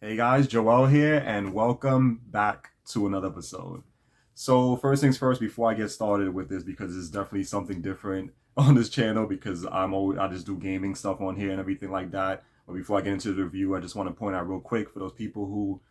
Hey guys, Joel here, and welcome back to another episode. So first things first, before I get started with this, because it's definitely something different on this channel, because I just do gaming stuff on here and everything like that. But before I get into the review, I just want to point out real quick for those people who,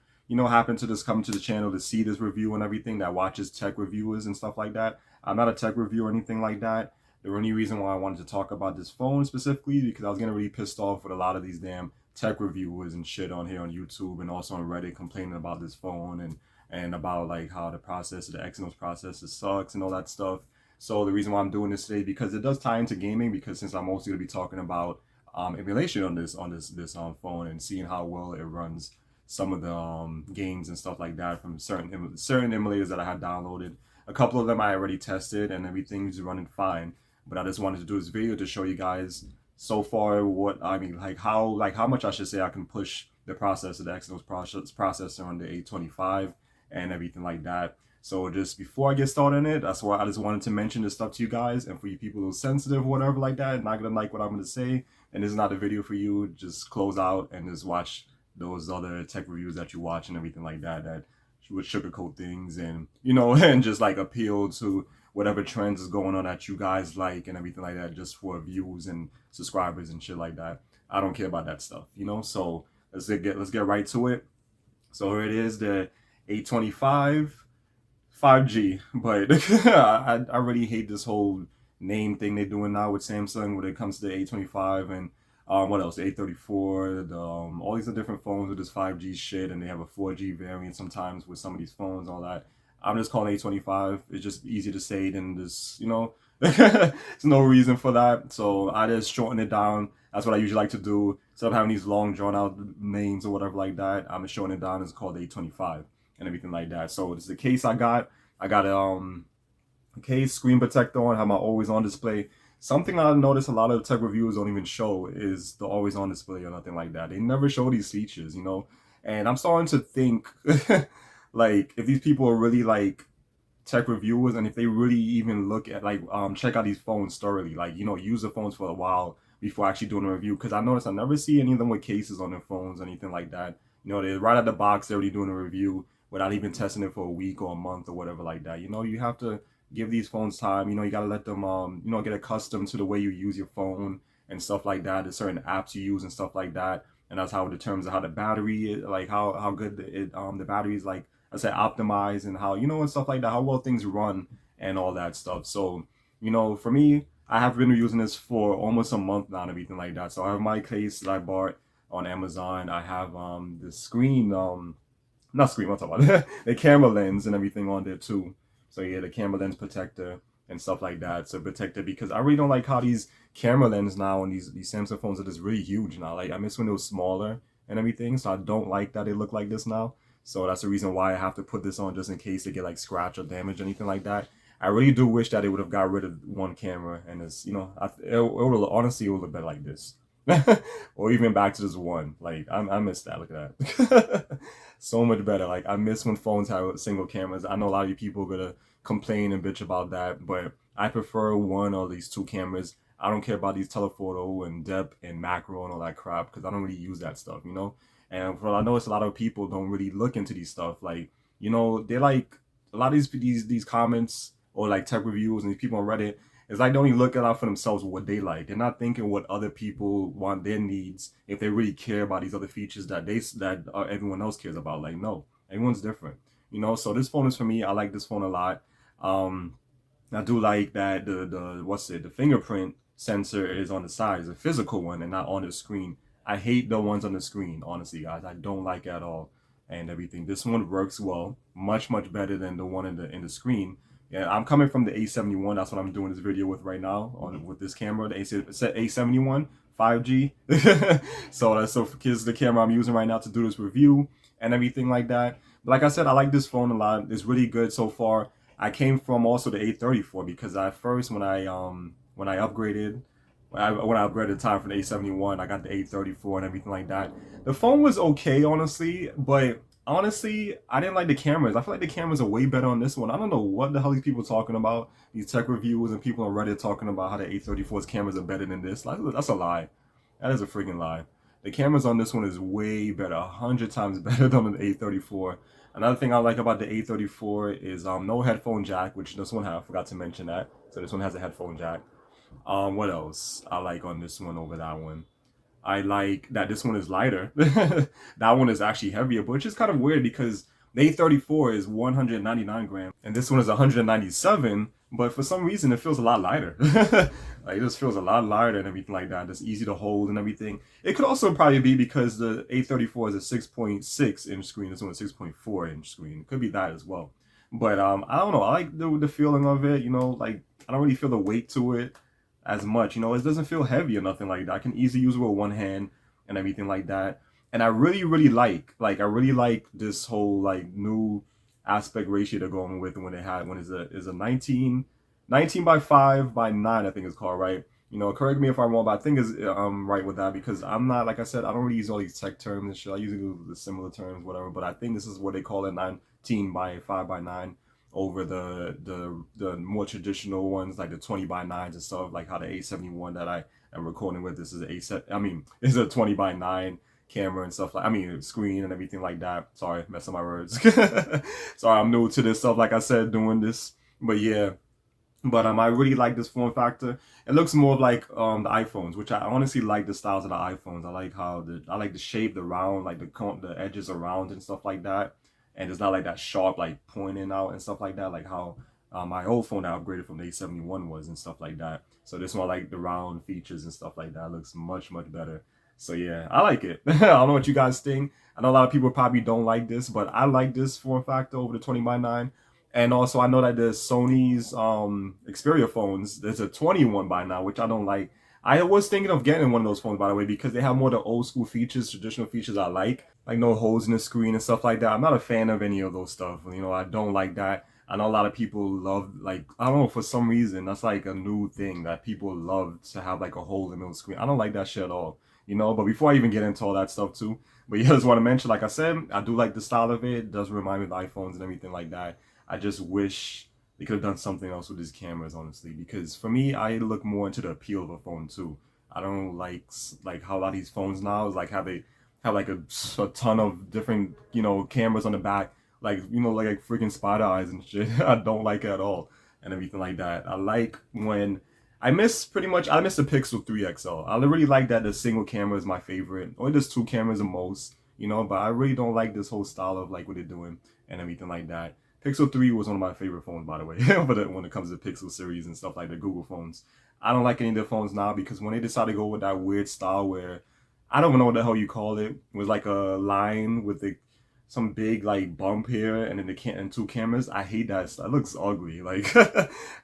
happen to just come to the channel to see this review and everything, that watches tech reviewers and stuff like that. I'm not a tech reviewer or anything like that. The only reason why I wanted to talk about this phone specifically because I was getting really pissed off with a lot of these damn tech reviewers and shit on here on YouTube and also on Reddit complaining about this phone and about like how the processor, the Exynos processor sucks and all that stuff. So the reason why I'm doing this today because it does tie into gaming because since I'm mostly gonna be talking about emulation on this phone and seeing how well it runs some of the games and stuff like that from certain emulators that I had downloaded. A couple of them I already tested and everything's running fine. But I just wanted to do this video to show you guys so far what I mean, how much I should say I can push the processor, the Exynos processor on the A25 and everything like that. So just before I get started on it, that's why I just wanted to mention this stuff to you guys. And for you people who are sensitive or whatever like that, not gonna like what I'm gonna say, and this is not a video for you, just close out and just watch those other tech reviews that you watch and everything like that that would sugarcoat things and and just like appeal to whatever trends is going on that you guys like and everything like that just for views and subscribers and shit like that. I don't care about that stuff. So let's get right to it. So here it is, the A25 5G. But I really hate this whole name thing they're doing now with Samsung when it comes to the A25 and what else? The A34, all these different phones with this 5G shit, and they have a 4G variant sometimes with some of these phones, all that. I'm just calling A25. It's just easier to say than this. There's no reason for that. So I just shorten it down. That's what I usually like to do. Instead of having these long drawn out names or whatever like that, I'm just shortening it down. It's called A25 and everything like that. So this is the case I got. I got a case, screen protector on, have my always on display. Something I noticed a lot of tech reviewers don't even show is the always on display or nothing like that. They never show these features. And I'm starting to think like if these people are really like tech reviewers and if they really even look at like check out these phones thoroughly, like use the phones for a while before actually doing a review. Because I noticed I never see any of them with cases on their phones or anything like that. They're right out the box, they're already doing a review without even testing it for a week or a month or whatever like that. You have to give these phones time. You gotta let them get accustomed to the way you use your phone and stuff like that, the certain apps you use and stuff like that. And that's how it determines how the battery is, like how good the battery is, like I said, optimized, and how and stuff like that, how well things run and all that stuff. So for me, I have been using this for almost a month now and everything like that. So I have my case that I bought on Amazon. I have the screen not screen, what's about the camera lens and everything on there too. So yeah, the camera lens protector and stuff like that. So protector because I really don't like how these camera lens now and these Samsung phones are just really huge now. Like I miss when it was smaller and everything. So I don't like that they look like this now. So that's the reason why I have to put this on just in case they get like scratch or damage or anything like that. I really do wish that they would have got rid of one camera and it would honestly it would look better like this. Or even back to this one. Like I miss that. Look at that. So much better. Like I miss when phones have single cameras. I know a lot of you people are gonna complain and bitch about that, but I prefer one or these two cameras. I don't care about these telephoto and depth and macro and all that crap because I don't really use that stuff. And I notice a lot of people don't really look into these stuff. Like they like a lot of these comments or like tech reviews and these people on Reddit. It's like they only look it out for themselves what they like. They're not thinking what other people want their needs if they really care about these other features that everyone else cares about. Like no, everyone's different. So this phone is for me. I like this phone a lot. Um, I do like that the fingerprint sensor is on the side, is a physical one and not on the screen. I hate the ones on the screen, honestly, guys. I don't like it at all and everything. This one works well, much better than the one in the screen. Yeah, I'm coming from the A71. That's what I'm doing this video with right now on with this camera, the A71 5G. So this is the camera I'm using right now to do this review and everything like that. But like I said, I like this phone a lot. It's really good so far. I came from also the A34 because at first when I upgraded when I upgraded the time from the A71, I got the A34 and everything like that. The phone was okay, honestly, but honestly, I didn't like the cameras. I feel like the cameras are way better on this one. I don't know what the hell these people talking about. These tech reviewers and people on Reddit talking about how the A34's cameras are better than this. Like, that's a lie. That is a freaking lie. The cameras on this one is way better, 100 times better than the A34. Another thing I like about the A34 is no headphone jack, which this one have. I forgot to mention that. So this one has a headphone jack. What else I like on this one over that one? I like that this one is lighter. That one is actually heavier, which is kind of weird because the A34 is 199 grams and this one is 197. But for some reason, it feels a lot lighter. Like it just feels a lot lighter and everything like that. It's easy to hold and everything. It could also probably be because the A34 is a 6.6 inch screen. This one is 6.4 inch screen. It could be that as well. But I don't know. I like the feeling of it. You know, like I don't really feel the weight to it as much. You know, it doesn't feel heavy or nothing like that. I can easily use it with one hand and everything like that. And I really like I really like this whole like new aspect ratio they're going with when they had when is a 19 by 5 by 9 I think it's called, right? You know, correct me if I'm wrong, but I think is right with that because I'm not, like I said, I don't really use all these tech terms and shit. I usually do the similar terms, whatever. But I think this is what they call it, 19 by 5 by 9 over the more traditional ones like the 20 by 9s and stuff, like how the A71 that I am recording with, this is is a 20 by 9 camera and stuff, like I mean screen and everything like that. Sorry, messing my words. Sorry, I'm new to this stuff, like I said, doing this. But yeah, but I really like this form factor. It looks more like the iPhones, which I honestly like the styles of the iPhones. I like how I like the shape, the round, like the edges around and stuff like that. And it's not like that sharp, like pointing out and stuff like that, like how my old phone I upgraded from the A71 was and stuff like that. So this one, like the round features and stuff like that, looks much better. So yeah, I like it. I don't know what you guys think. I know a lot of people probably don't like this, but I like this form factor over the 20 by 9. And also, I know that there's Sony's Xperia phones. There's a 21 by now, which I don't like. I was thinking of getting one of those phones, by the way, because they have more of the old school features, traditional features I like no holes in the screen and stuff like that. I'm not a fan of any of those stuff. You know, I don't like that. I know a lot of people love, like, I don't know, for some reason, that's like a new thing that people love to have like a hole in the middle of the screen. I don't like that shit at all, you know, but before I even get into all that stuff too, but yeah, I just want to mention, like I said, I do like the style of it. It does remind me of iPhones and everything like that. I just wish they could have done something else with these cameras, honestly, because for me, I look more into the appeal of a phone too. I don't like how a lot of these phones now is like how they have like a ton of different, you know, cameras on the back, like, you know, like freaking spider eyes and shit. I don't like it at all and everything like that. I like when I miss the Pixel 3 XL. I really like that the single camera is my favorite. Or there's two cameras the most, you know, but I really don't like this whole style of like what they're doing and everything like that. Pixel 3 was one of my favorite phones, by the way, but when it comes to Pixel series and stuff like the Google phones. I don't like any of the phones now because when they decide to go with that weird style where I don't even know what the hell you call it, with like a line with some big like bump here and then and two cameras. I hate that style. It looks ugly. Like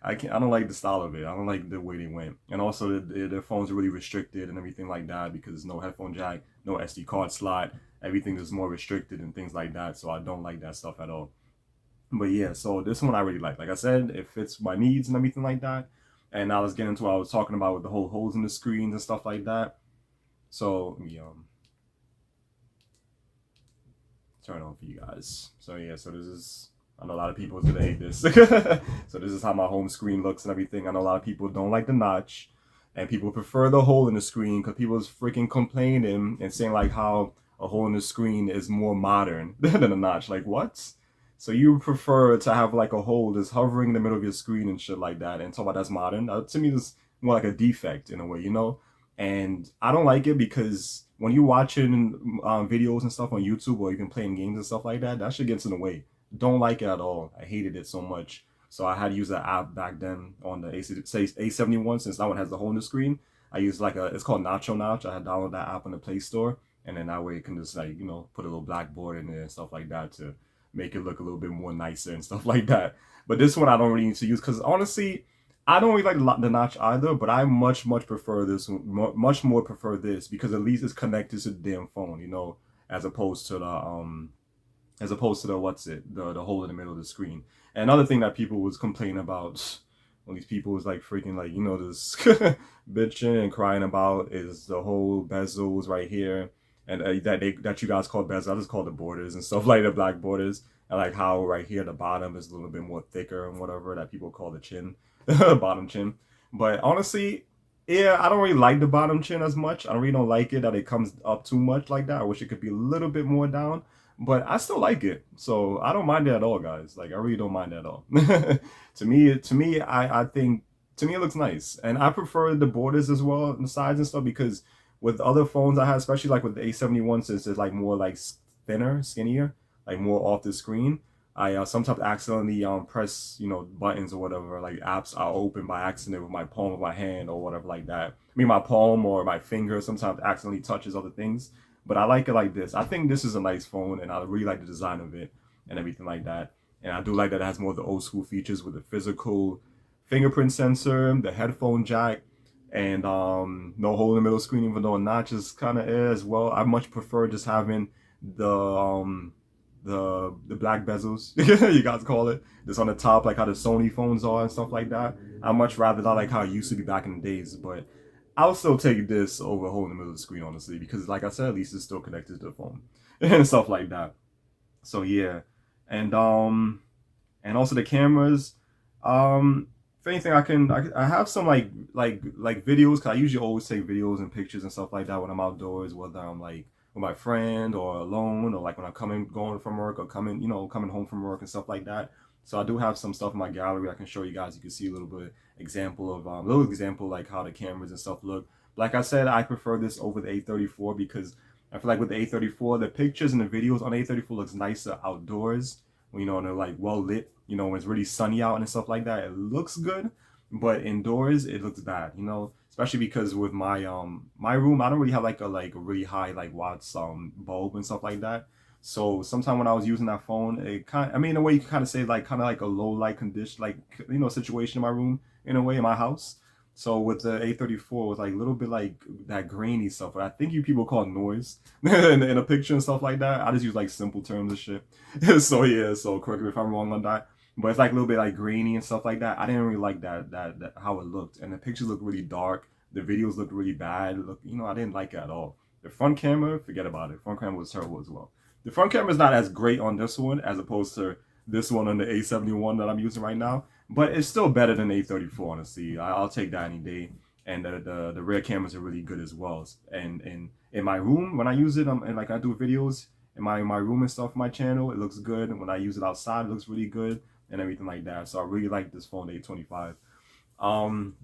I don't like the style of it. I don't like the way they went. And also their phones are really restricted and everything like that because there's no headphone jack, no SD card slot. Everything is more restricted and things like that. So I don't like that stuff at all. But yeah, so this one I really like. Like I said, it fits my needs and everything like that. And now let's get into what I was talking about with the whole holes in the screens and stuff like that. So let me turn on for you guys. So yeah, so this is, I know a lot of people is gonna hate this. So this is how my home screen looks and everything. I know a lot of people don't like the notch, and people prefer the hole in the screen because people is freaking complaining and saying like how a hole in the screen is more modern than a notch. Like what? So you prefer to have like a hole that's hovering in the middle of your screen and shit like that, and talk about that's modern? To me, it's more like a defect in a way, you know. And I don't like it because when you're watching videos and stuff on YouTube or even playing games and stuff like that, that shit gets in the way. Don't like it at all. I hated it so much. So I had to use an app back then on the A71 since that one has the hole in the screen. I used like it's called Nacho Notch. I had downloaded that app on the Play Store, and then that way it can just like, you know, put a little blackboard in there and stuff like that to make it look a little bit more nicer and stuff like that. But this one I don't really need to use because honestly, I don't really like the notch either, but I much prefer this one, much more prefer this because at least it's connected to the damn phone, you know, as opposed to the the hole in the middle of the screen. And another thing that people was complaining about, when these people was like freaking like, you know, this bitching and crying about is the whole bezels right here, and that you guys call bezels. I just call the borders and stuff, like the black borders, and like how right here the bottom is a little bit more thicker and whatever that people call the chin, bottom chin. But honestly, Yeah, I don't really like the bottom chin as much. I really don't like it that it comes up too much like that. I wish it could be a little bit more down, but I still like it. So I don't mind it at all, guys. Like I really don't mind it at all. To me, I think to me it looks nice, and I prefer the borders as well, and the sides and stuff because with other phones I have, especially like with the A71, since it's like more like thinner, skinnier, like more off the screen. I sometimes accidentally press buttons or whatever, like apps are open by accident with my palm of my hand or whatever like that. I mean my palm or my finger sometimes accidentally touches other things, but I like it like this. I think this is a nice phone, and I really like the design of it and everything like that. And I do like that it has more of the old school features with the physical fingerprint sensor, the headphone jack, and no hole in the middle screen, even though a notch is kind of as well. I much prefer just having the the black bezels you guys call it, that's on the top, like how the Sony phones are and stuff like that. I much rather not like how it used to be back in the days, but I'll still take this over a hole in the middle of the screen, honestly, because like I said, at least it's still connected to the phone and stuff like that. So yeah, and and also the cameras. If anything, I have some like videos, because I usually always take videos and pictures and stuff like that when I'm outdoors, whether I'm like with my friend or alone, or like when I'm going from work, or coming home from work and stuff like that. So I do have some stuff in my gallery I can show you guys. You can see a little example like how the cameras and stuff look. Like I said, I prefer this over the A34 because I feel like with the A34, the pictures and the videos on A34 looks nicer outdoors, when they're like well lit, when it's really sunny out and stuff like that, it looks good. But indoors it looks bad, especially because with my room, I don't really have like a really high like watts bulb and stuff like that. So sometimes when I was using that phone, it kind, I mean, in a way you can kind of say like kind of like a low light condition, like situation in my room, in a way, in my house. So with the A34, it was like a little bit like that grainy stuff, but I think you people call it noise in a picture and stuff like that. I just use like simple terms and shit. So yeah, so correct me if I'm wrong on that. But it's like a little bit like grainy and stuff like that. I didn't really like that how it looked, and the pictures looked really dark. The videos looked really bad. Look, I didn't like it at all. The front camera, forget about it. Front camera was terrible as well. The front camera is not as great on this one as opposed to this one on the A71 that I'm using right now, but it's still better than A34. Honestly, I'll take that any day. And the rear cameras are really good as well. And in my room when I use it, and like I do videos in my room and stuff, my channel, it looks good. And when I use it outside, it looks really good and everything like that. So I really like this phone, the A25. Um,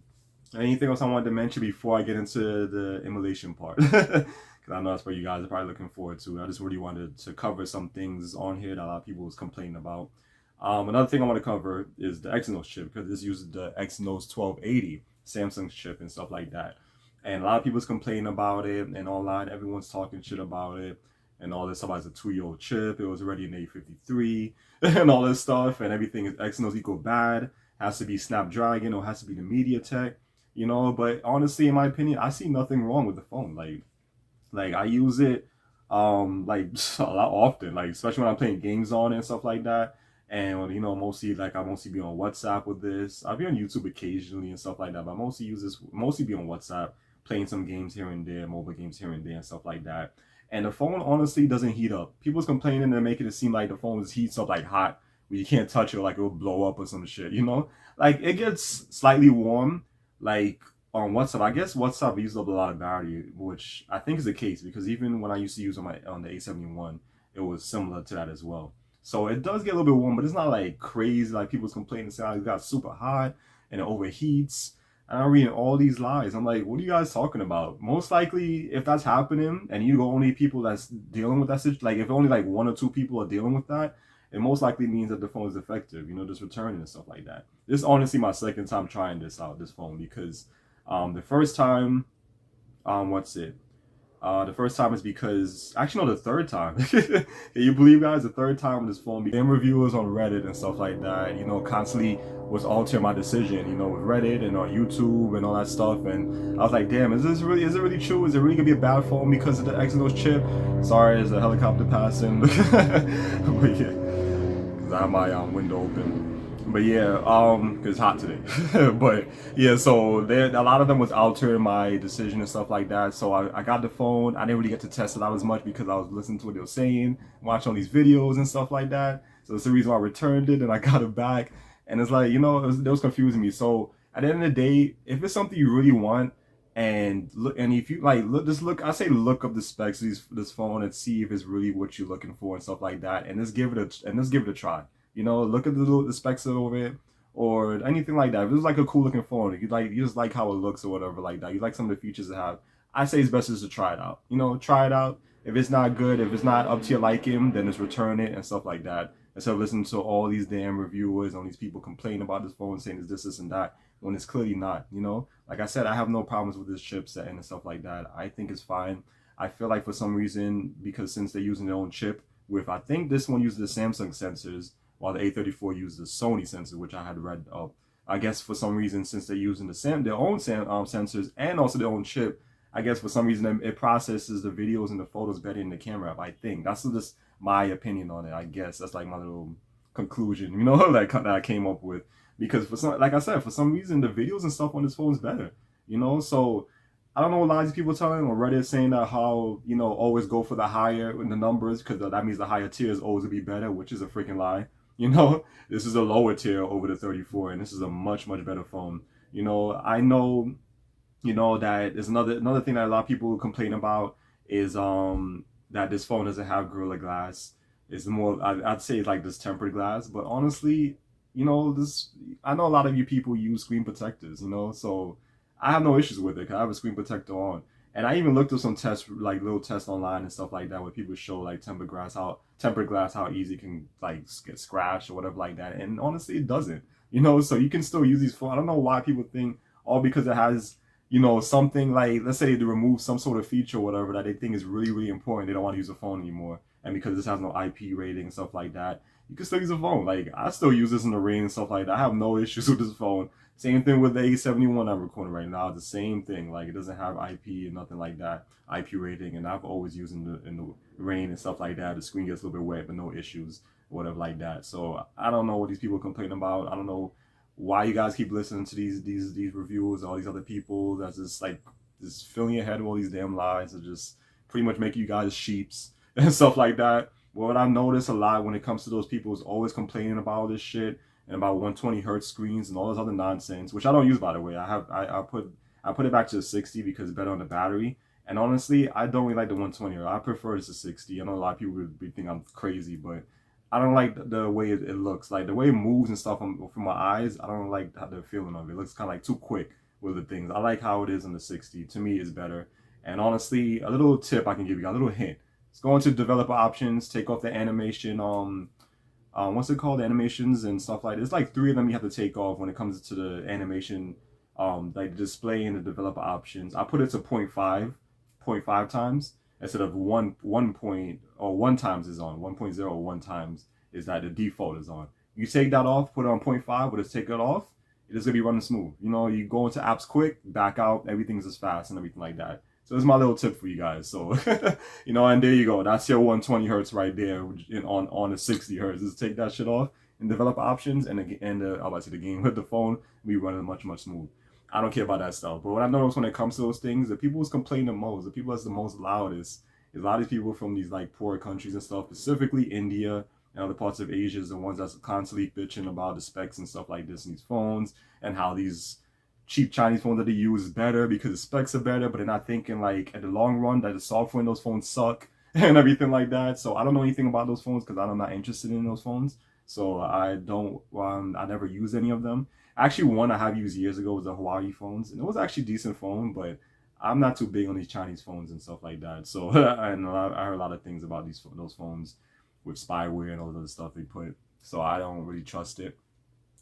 Anything else I wanted to mention before I get into the emulation part? Because I know that's what you guys are probably looking forward to. I just really wanted to cover some things on here that a lot of people was complaining about. Another thing I want to cover is the Exynos chip, because this uses the Exynos 1280 Samsung chip and stuff like that. And a lot of people's complaining about it, and online everyone's talking shit about it, and all this about it's a 2-year-old chip. It was already an A53 and all this stuff, and everything is Exynos equal bad. Has to be Snapdragon or has to be the MediaTek. But honestly, in my opinion, I see nothing wrong with the phone. Like I use it like a lot often, like especially when I'm playing games on it and stuff like that. And when, mostly like I mostly be on WhatsApp with this. I'll be on YouTube occasionally and stuff like that, but I mostly be on WhatsApp, playing some games here and there, mobile games here and there and stuff like that. And the phone honestly doesn't heat up. People's complaining and making it seem like the phone heats up like hot, where you can't touch it, like it'll blow up or some shit. Like it gets slightly warm, like on WhatsApp. I guess WhatsApp uses up a lot of battery, which I think is the case, because even when I used to use on the A71, it was similar to that as well. So it does get a little bit warm, but it's not like crazy like people's complaining saying it got super hot and it overheats. And I'm reading all these lies. I'm like, what are you guys talking about? Most likely, if that's happening and you the only people that's dealing with that situation, like if only like one or two people are dealing with that, it most likely means that the phone is defective, just returning and stuff like that. This is honestly my second time trying this phone, because the first time, what's it? The first time is because, actually no, the third time. Can you believe, guys? The third time with this phone became reviewers on Reddit and stuff like that, constantly was altering my decision, with Reddit and on YouTube and all that stuff. And I was like, damn, is it really true? Is it really gonna be a bad phone because of the Exynos chip? Sorry, there's a helicopter passing. But yeah, because I have my window open. But yeah, cause it's hot today. But yeah, so a lot of them was altering my decision and stuff like that. So I got the phone. I didn't really get to test it out as much because I was listening to what they were saying, watching all these videos and stuff like that. So that's the reason why I returned it and I got it back. And it's like, it was confusing me. So at the end of the day, if it's something you really want, And look, and if you like look, just look, I say look up the specs of this phone and see if it's really what you're looking for and stuff like that, and just give it a try. You know, look at the specs of it or anything like that. If it's like a cool looking phone, if you just like how it looks or whatever like that, you like some of the features it have, I say it's best just to try it out. You know, try it out. If it's not good, if it's not up to your liking, then just return it and stuff like that. Instead of listening to all these damn reviewers and all these people complaining about this phone, saying it's this and that, when it's clearly not. You know, like I said, I have no problems with this chipset and stuff like that. I think it's fine. I feel like for some reason, because since they're using their own chip, with I think this one uses the Samsung sensors, while the A34 uses the Sony sensor, which I had read up. I guess for some reason, since they're using their own sensors and also their own chip, I guess for some reason it processes the videos and the photos better in the camera app. I think that's just my opinion on it. I guess that's like my little conclusion, you know, that I came up with. Because for some, like I said, for some reason the videos and stuff on this phone is better, you know. So I don't know, a lot of these people telling on Reddit saying that how, you know, always go for the higher in the numbers because that means the higher tiers always will be better, which is a freaking lie. You know, this is a lower tier over the 34, and this is a much better phone. You know, I know, you know, that is another thing that a lot of people complain about is that this phone doesn't have Gorilla Glass. It's more, I'd say like this tempered glass, but honestly, you know, this, I know a lot of you people use screen protectors, you know, so I have no issues with it because I have a screen protector on. And I even looked up some tests, like little tests online and stuff like that, where people show like tempered glass, how easy it can like get scratched or whatever like that. And honestly, it doesn't. You know, so you can still use these phones. I don't know why people think all because it has, you know, something like, let's say they remove some sort of feature or whatever that they think is really important. They don't want to use a phone anymore, and because this has no IP rating and stuff like that, you can still use a phone. Like I still use this in the rain and stuff like that. I have no issues with this phone. Same thing with the A71 I'm recording right now. The same thing. Like it doesn't have IP and nothing like that. IP rating, and I've always used in the rain and stuff like that. The screen gets a little bit wet, but no issues, whatever like that. So I don't know what these people complain about. I don't know why you guys keep listening to these reviews, all these other people that's just like just filling your head with all these damn lies and just pretty much make you guys sheeps and stuff like that. What I've noticed a lot when it comes to those people is always complaining about all this shit and about 120 hertz screens and all this other nonsense, which I don't use by the way. I put it back to 60 because it's better on the battery. And honestly, I don't really like the 120. I prefer this to 60. I know a lot of people would be think I'm crazy, but I don't like the way it looks. Like the way it moves and stuff from my eyes, I don't like how the feeling of it. It looks kind of like too quick with the things. I like how it is in the 60. To me, it's better. And honestly, a little tip I can give you, a little hint. Let's go into developer options, take off the animation, what's it called, the animations and stuff like this. It's like 3 of them you have to take off when it comes to the animation, like the display and the developer options. I put it to 0.5 times instead of 1 point or 1 times is on 1.0 or 1 times is that the default is on. You take that off, put it on 0.5, but it's take it off, it is gonna be running smooth. You know, you go into apps quick, back out, everything's just fast and everything like that. So it's my little tip for you guys. So you know, and there you go. That's your 120 hertz right there on the 60 hertz. Just take that shit off and develop options, and I'm about to say the game with the phone, we running much smooth. I don't care about that stuff. But what I noticed when it comes to those things, the people who's complaining the most, the people that's the most loudest, is a lot of these people from these like poor countries and stuff, specifically India and other parts of Asia, is the ones that's constantly bitching about the specs and stuff like this in these phones and how these cheap Chinese phones that they use is better because the specs are better, but they're not thinking like at the long run that the software in those phones suck and everything like that. So I don't know anything about those phones because I'm not interested in those phones. So I never use any of them. Actually, one I have used years ago was the Huawei phones, and it was actually a decent phone, but I'm not too big on these Chinese phones and stuff like that. So and I heard a lot of things about those phones with spyware and all the other stuff they put. So I don't really trust it.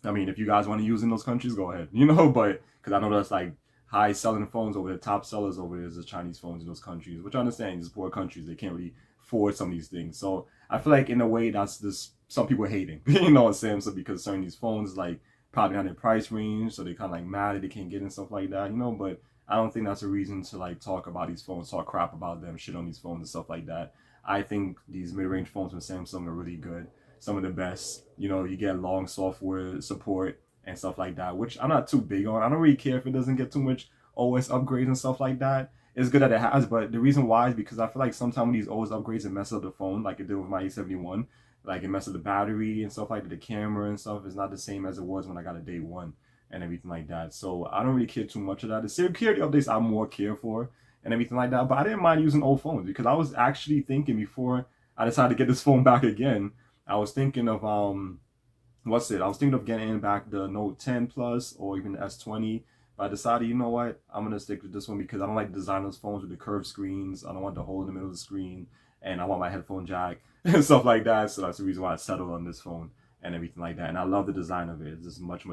I mean, if you guys want to use in those countries, go ahead, you know, but because I know that's like high selling phones over there, top sellers over there is the Chinese phones in those countries, which I understand, these poor countries, they can't really afford some of these things. So I feel like in a way that's just some people hating, you know what I'm saying? So because certain these phones like probably not their price range, so they kind of like mad that they can't get and stuff like that, you know, but I don't think that's a reason to like talk about these phones, talk crap about them, shit on these phones and stuff like that. I think these mid-range phones from Samsung are really good, some of the best. You know, you get long software support and stuff like that, which I'm not too big on. I don't really care if it doesn't get too much OS upgrades and stuff like that. It's good that it has, but the reason why is because I feel like sometimes these OS upgrades it mess up the phone, like it did with my A71. Like it messed up the battery and stuff like that. The camera and stuff is not the same as it was when I got a day one and everything like that. So I don't really care too much of that. The security updates I more care for and everything like that. But I didn't mind using old phones because I was actually thinking before I decided to get this phone back again. I was thinking of what's it? I was thinking of getting back the Note 10 Plus or even the S20. But I decided, you know what? I'm gonna stick with this one because I don't like the design of those phones with the curved screens. I don't want the hole in the middle of the screen, and I want my headphone jack and stuff like that. So that's the reason why I settled on this phone and everything like that. And I love the design of it. It's just much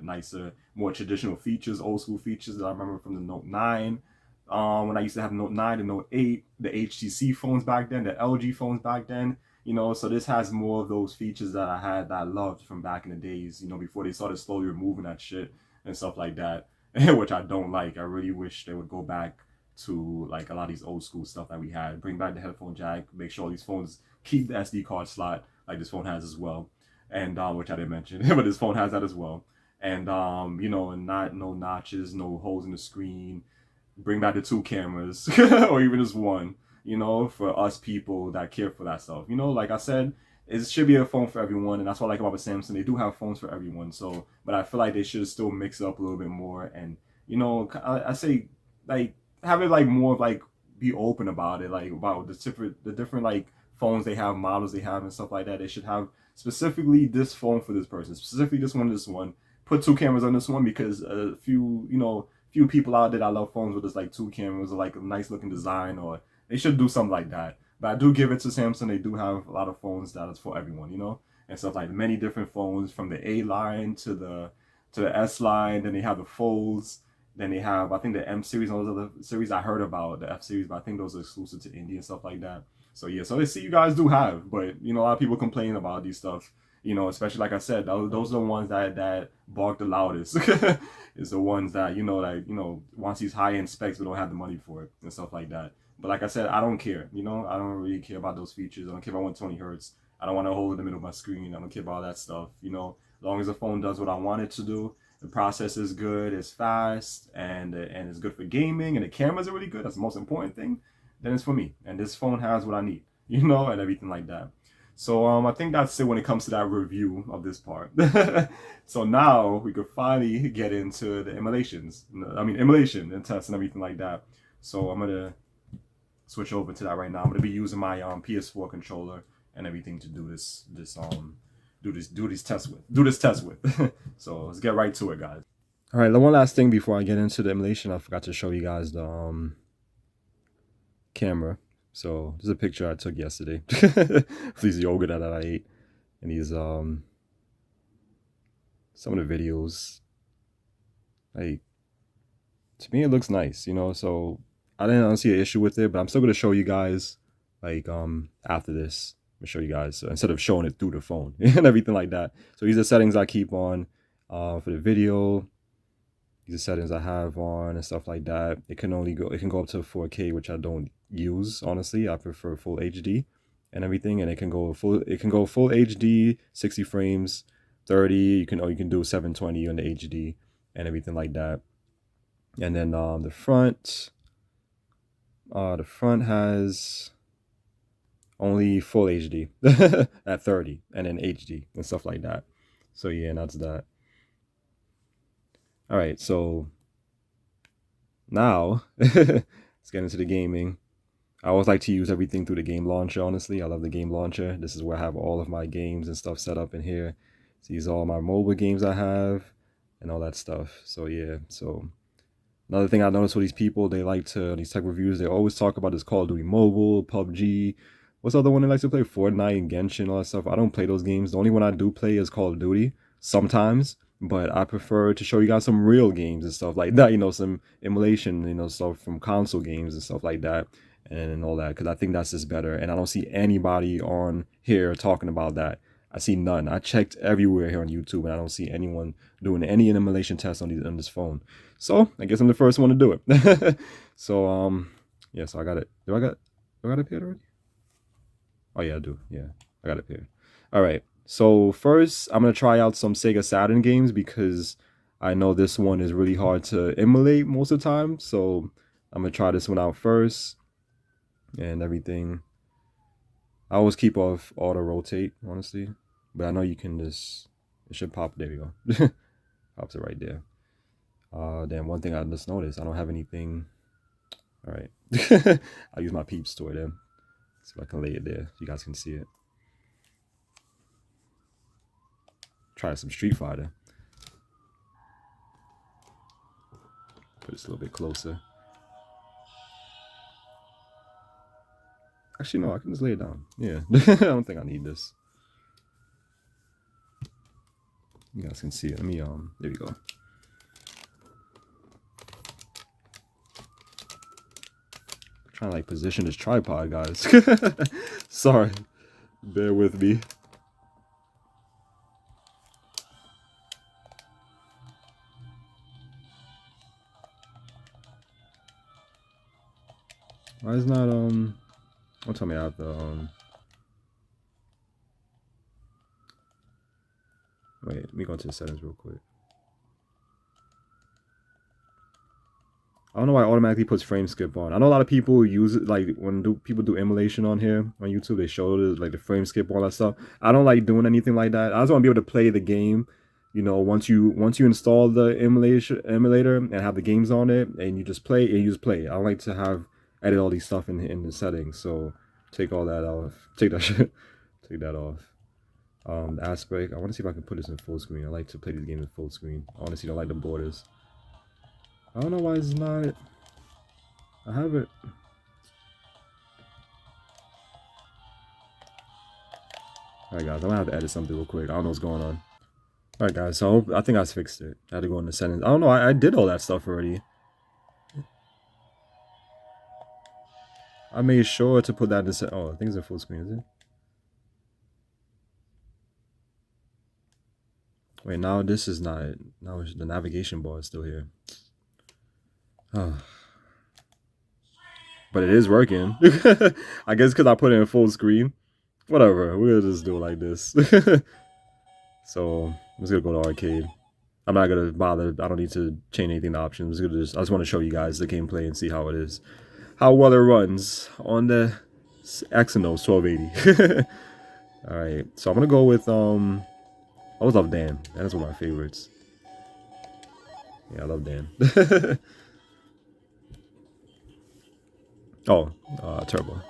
nicer, more traditional features, old school features that I remember from the Note 9. When I used to have Note 9, the Note 8, the HTC phones back then, the LG phones back then. So this has more of those features that I had that I loved from back in the days, before they started slowly removing that shit and stuff like that, which I don't like. I really wish they would go back to like a lot of these old school stuff that we had. Bring back the headphone jack, make sure all these phones keep the SD card slot like this phone has as well. And which I didn't mention, but this phone has that as well. And and not no notches, no holes in the screen. Bring back the 2 cameras or even just one, for us people that care for that stuff. Like I said, it should be a phone for everyone, and that's what I like about Samsung. They do have phones for everyone. So, but I feel like they should still mix it up a little bit more, and I say like have it like more of like be open about it, like about the different like phones they have, models they have, and stuff like that. They should have specifically this phone for this person, specifically this one. Put 2 cameras on this one because a few people out there that love phones with just like 2 cameras or like a nice looking design, or they should do something like that. But I do give it to Samsung. They do have a lot of phones that is for everyone, and stuff like many different phones from the A line to the S line. Then they have the folds. Then they have, I think, the M series and those other series I heard about, the F series, but I think those are exclusive to India and stuff like that. So yeah, so let's see you guys do have, but a lot of people complain about these stuff. Especially like I said, those are the ones that bark the loudest. It's the ones that wants these high end specs but don't have the money for it and stuff like that. But like I said, I don't care. I don't really care about those features. I don't care if I want 20 hertz. I don't want to hold in the middle of my screen. I don't care about all that stuff. As long as the phone does what I want it to do, the process is good, it's fast, and it's good for gaming, and the cameras are really good. That's the most important thing. Then it's for me, and this phone has what I need, and everything like that. So I think that's it when it comes to that review of this part. So now we could finally get into the emulation and tests and everything like that. So I'm gonna switch over to that right now. I'm gonna be using my PS4 controller and everything to do this test with. So let's get right to it, guys. All right, the one last thing before I get into the emulation, I forgot to show you guys the camera. So this is a picture I took yesterday. These yogurt that I ate, and these some of the videos. Like, to me it looks nice, so I didn't see an issue with it, but I'm still gonna show you guys like after this. I'm gonna show you guys, so instead of showing it through the phone and everything like that. So these are settings I keep on for the video. These are settings I have on and stuff like that. It can go up to 4K, which I don't use, honestly. I prefer full HD and everything, and it can go full HD, 60 frames, 30. You can do 720 on the HD and everything like that. And then the front has only full HD at 30, and then HD and stuff like that. So yeah, and that's that. All right, so now let's get into the gaming. I always like to use everything through the game launcher, honestly. I love the game launcher. This is where I have all of my games and stuff set up in here. So these are all my mobile games I have and all that stuff. So yeah, so another thing I noticed with these people, these tech reviews, they always talk about this Call of Duty Mobile, PUBG. What's the other one they like to play? Fortnite and Genshin, all that stuff. I don't play those games. The only one I do play is Call of Duty sometimes, but I prefer to show you guys some real games and stuff like that. Some emulation, stuff from console games and stuff like that, and all that, because I think that's just better. And I don't see anybody on here talking about that. I see none. I checked everywhere here on YouTube, and I don't see anyone doing any emulation tests on this phone. So I guess I'm the first one to do it. So yeah. So I got it. Do I got it paired already? Oh yeah, I do. Yeah, I got it paired. All right. So first, I'm gonna try out some Sega Saturn games because I know this one is really hard to emulate most of the time. So I'm gonna try this one out first and everything. I always keep off auto rotate, honestly, but I know you can just, it should pop. There we go. Pops it right there. Damn, one thing I just noticed, I don't have anything. All right. I'll use my Peeps toy then. See if I can lay it there so you guys can see it. Try some Street Fighter. Put this a little bit closer. Actually, no, I can just lay it down. Yeah, I don't think I need this. You guys can see it. Let me, there we go. Trying to like position this tripod, guys. Sorry, bear with me. Why is not don't tell me I have to wait, let me go into the settings real quick. I don't know why it automatically puts frame skip on. I know a lot of people use it, like when people do emulation on here on YouTube, they show it like the frame skip, all that stuff. I don't like doing anything like that. I just want to be able to play the game. You know, once you install the emulator and have the games on it, and you just play and you just play. I don't like to have edit all these stuff in the settings. So take all that off. Take that shit. Take that off. The aspect. I want to see if I can put this in full screen. I like to play these games in full screen. I want to see, I like the borders. I don't know why it's not. I have it. Alright guys, I'm gonna have to edit something real quick. I don't know what's going on. Alright guys, so I think I fixed it. I had to go in the settings. I don't know, I did all that stuff already. I made sure to put that in the oh, I think it's in full screen, is it? Wait, now this is not. Now the navigation bar is still here. Oh. But it is working. I guess because I put it in full screen. Whatever, we'll just do it like this. So I'm just gonna go to arcade. I'm not gonna bother. I don't need to change anything to options. I just want to show you guys the gameplay and see how it is, how well it runs on the Exynos 1280. All right, so I'm gonna go with I always love Dan. Dan is one of my favorites. Yeah, I love Dan. Oh, Turbo.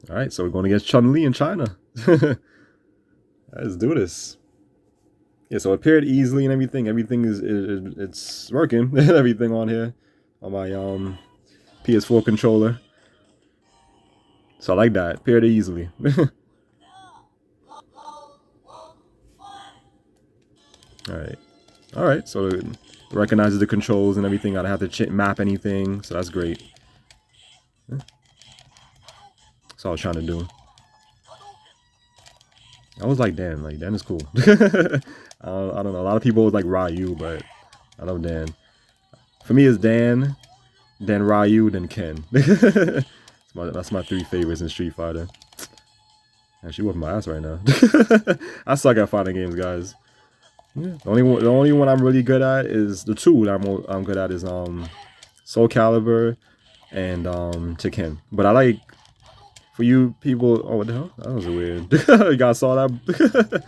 All right, so we're going against Chun-Li in China. Let's do this. Yeah, so it paired easily and everything. Everything it's working. Everything on here on my PS4 controller. So I like that. Paired easily. All right. So it recognizes the controls and everything. I don't have to map anything, so that's great. That's all I was trying to do. I was like Dan. Like Dan is cool. I don't know. A lot of people was like Ryu, but I love Dan. For me, it's Dan, then Ryu, then Ken. That's my three favorites in Street Fighter. And she whooping my ass right now. I suck at fighting games, guys. Yeah. The only one I'm really good at is the two that I'm good at is Soul Calibur and Tekken. But I like, for you people, oh what the hell? That was weird. You guys saw that?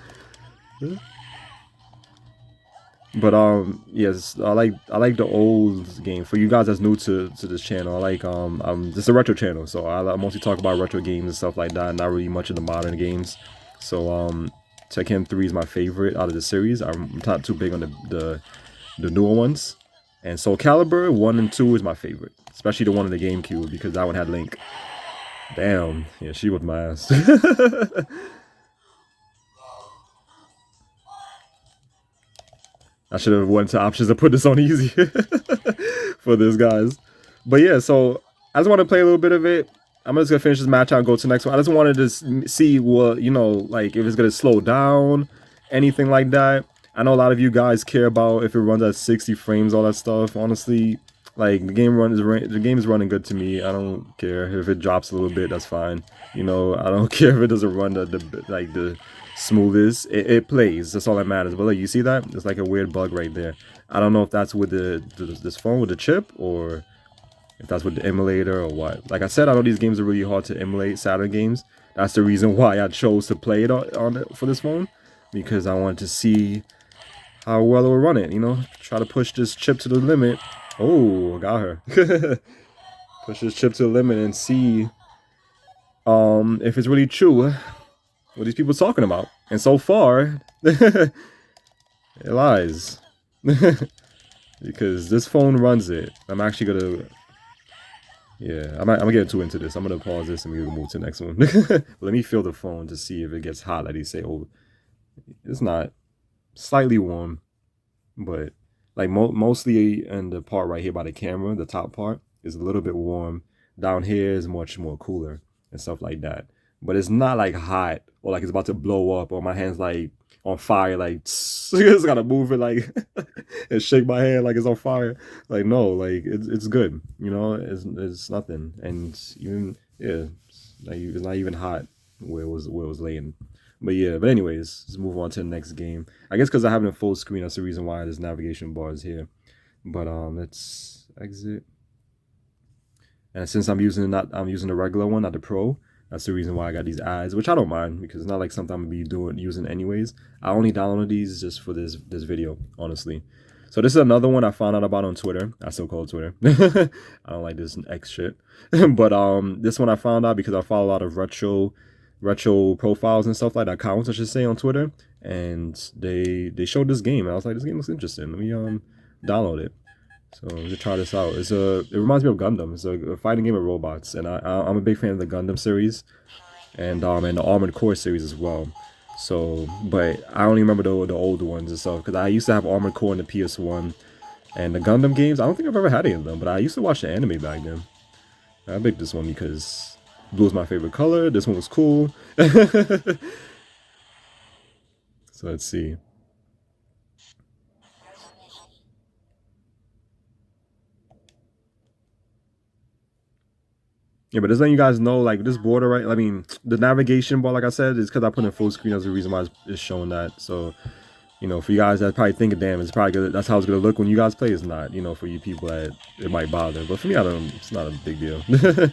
But yes, I like the old game. For you guys that's new to this channel, I like this is a retro channel, so I mostly talk about retro games and stuff like that. Not really much of the modern games. So Tekken 3 is my favorite out of the series. I'm not too big on the newer ones. And Soul Calibur 1 and 2 is my favorite, especially the one in the GameCube because that one had Link. Damn, yeah, she whipped my ass. I should have went to options to put this on easy for this, guys. But yeah, so I just want to play a little bit of it. I'm just gonna finish this match out and go to the next one. I just wanted to see what, you know, like if it's gonna slow down, anything like that. I know a lot of you guys care about if it runs at 60 frames, all that stuff. Honestly, like the game is running good to me. I don't care if it drops a little bit. That's fine. You know, I don't care if it doesn't run the smoothest. It plays. That's all that matters. But look, you see that? It's like a weird bug right there. I don't know if that's with this phone with the chip or if that's with the emulator or what. Like I said, I know these games are really hard to emulate, Saturn games. That's the reason why I chose to play it for this phone, because I wanted to see how well it will run it, you know? Try to push this chip to the limit. Oh, got her. Push this chip to the limit and see if it's really true what these people talking about. And so far, it lies. Because this phone runs it. I'm actually gonna, yeah, I'm gonna get too into this. I'm gonna pause this and we will move to the next one. Let me feel the phone to see if it gets hot. Like they say, oh, it's not. Slightly warm, but like mostly in the part right here by the camera, the top part is a little bit warm. Down here is much more cooler and stuff like that. But it's not like hot or like it's about to blow up or my hand's like on fire, like it's gotta move it like and shake my hand like it's on fire. Like no, like it's good, you know. It's nothing, and even yeah, it's not even hot where it was laying. But yeah, but anyways, let's move on to the next game. I guess because I have it in full screen, that's the reason why this navigation bar is here. But let's exit. And since I'm using the regular one, not the Pro, that's the reason why I got these ads, which I don't mind because it's not like something I'm gonna be using anyways. I only downloaded these just for this video, honestly. So this is another one I found out about on Twitter. I still call it Twitter. I don't like this X shit. But this one I found out because I follow a lot of retro profiles and stuff like that, accounts I should say, on Twitter, and they showed this game and I was like, this game looks interesting. Let me download it. So let's try this out. It reminds me of Gundam. It's a fighting game of robots, and I'm a big fan of the Gundam series and the Armored Core series as well. So, but I only remember the older ones and stuff because I used to have Armored Core in the PS1 and the Gundam games. I don't think I've ever had any of them, but I used to watch the anime back then. I picked this one because blue is my favorite color. This one was cool. So let's see. Yeah, but just letting you guys know, like this border, right? I mean, the navigation bar, like I said, is because I put in full screen. That's the reason why it's showing that. So, you know, for you guys that probably thinking, damn, it's probably good. That's how it's gonna look when you guys play. It's not, you know, for you people that it might bother. But for me, it's not a big deal. I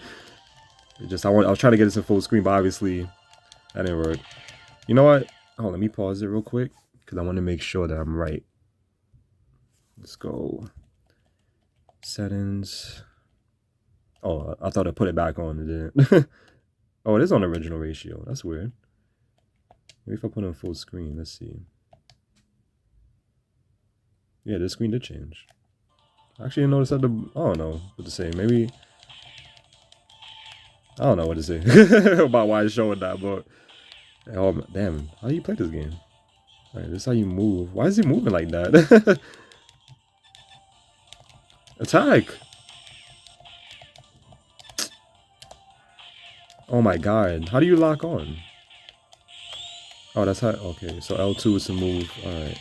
was trying to get this in full screen, but obviously that didn't work. You know what? Oh, let me pause it real quick because I want to make sure that I'm right. Let's go. Settings. Oh, I thought I put it back on. It didn't. Oh, it is on original ratio. That's weird. Maybe if I put it on full screen, let's see. Yeah, this screen did change. I actually didn't notice that I don't know what to say. Maybe I don't know what to say about why it's showing that, but oh damn, how do you play this game? Alright, this is how you move. Why is he moving like that? Attack! Oh my god, how do you lock on? Oh, that's how. Okay, so L2 is to move. Alright.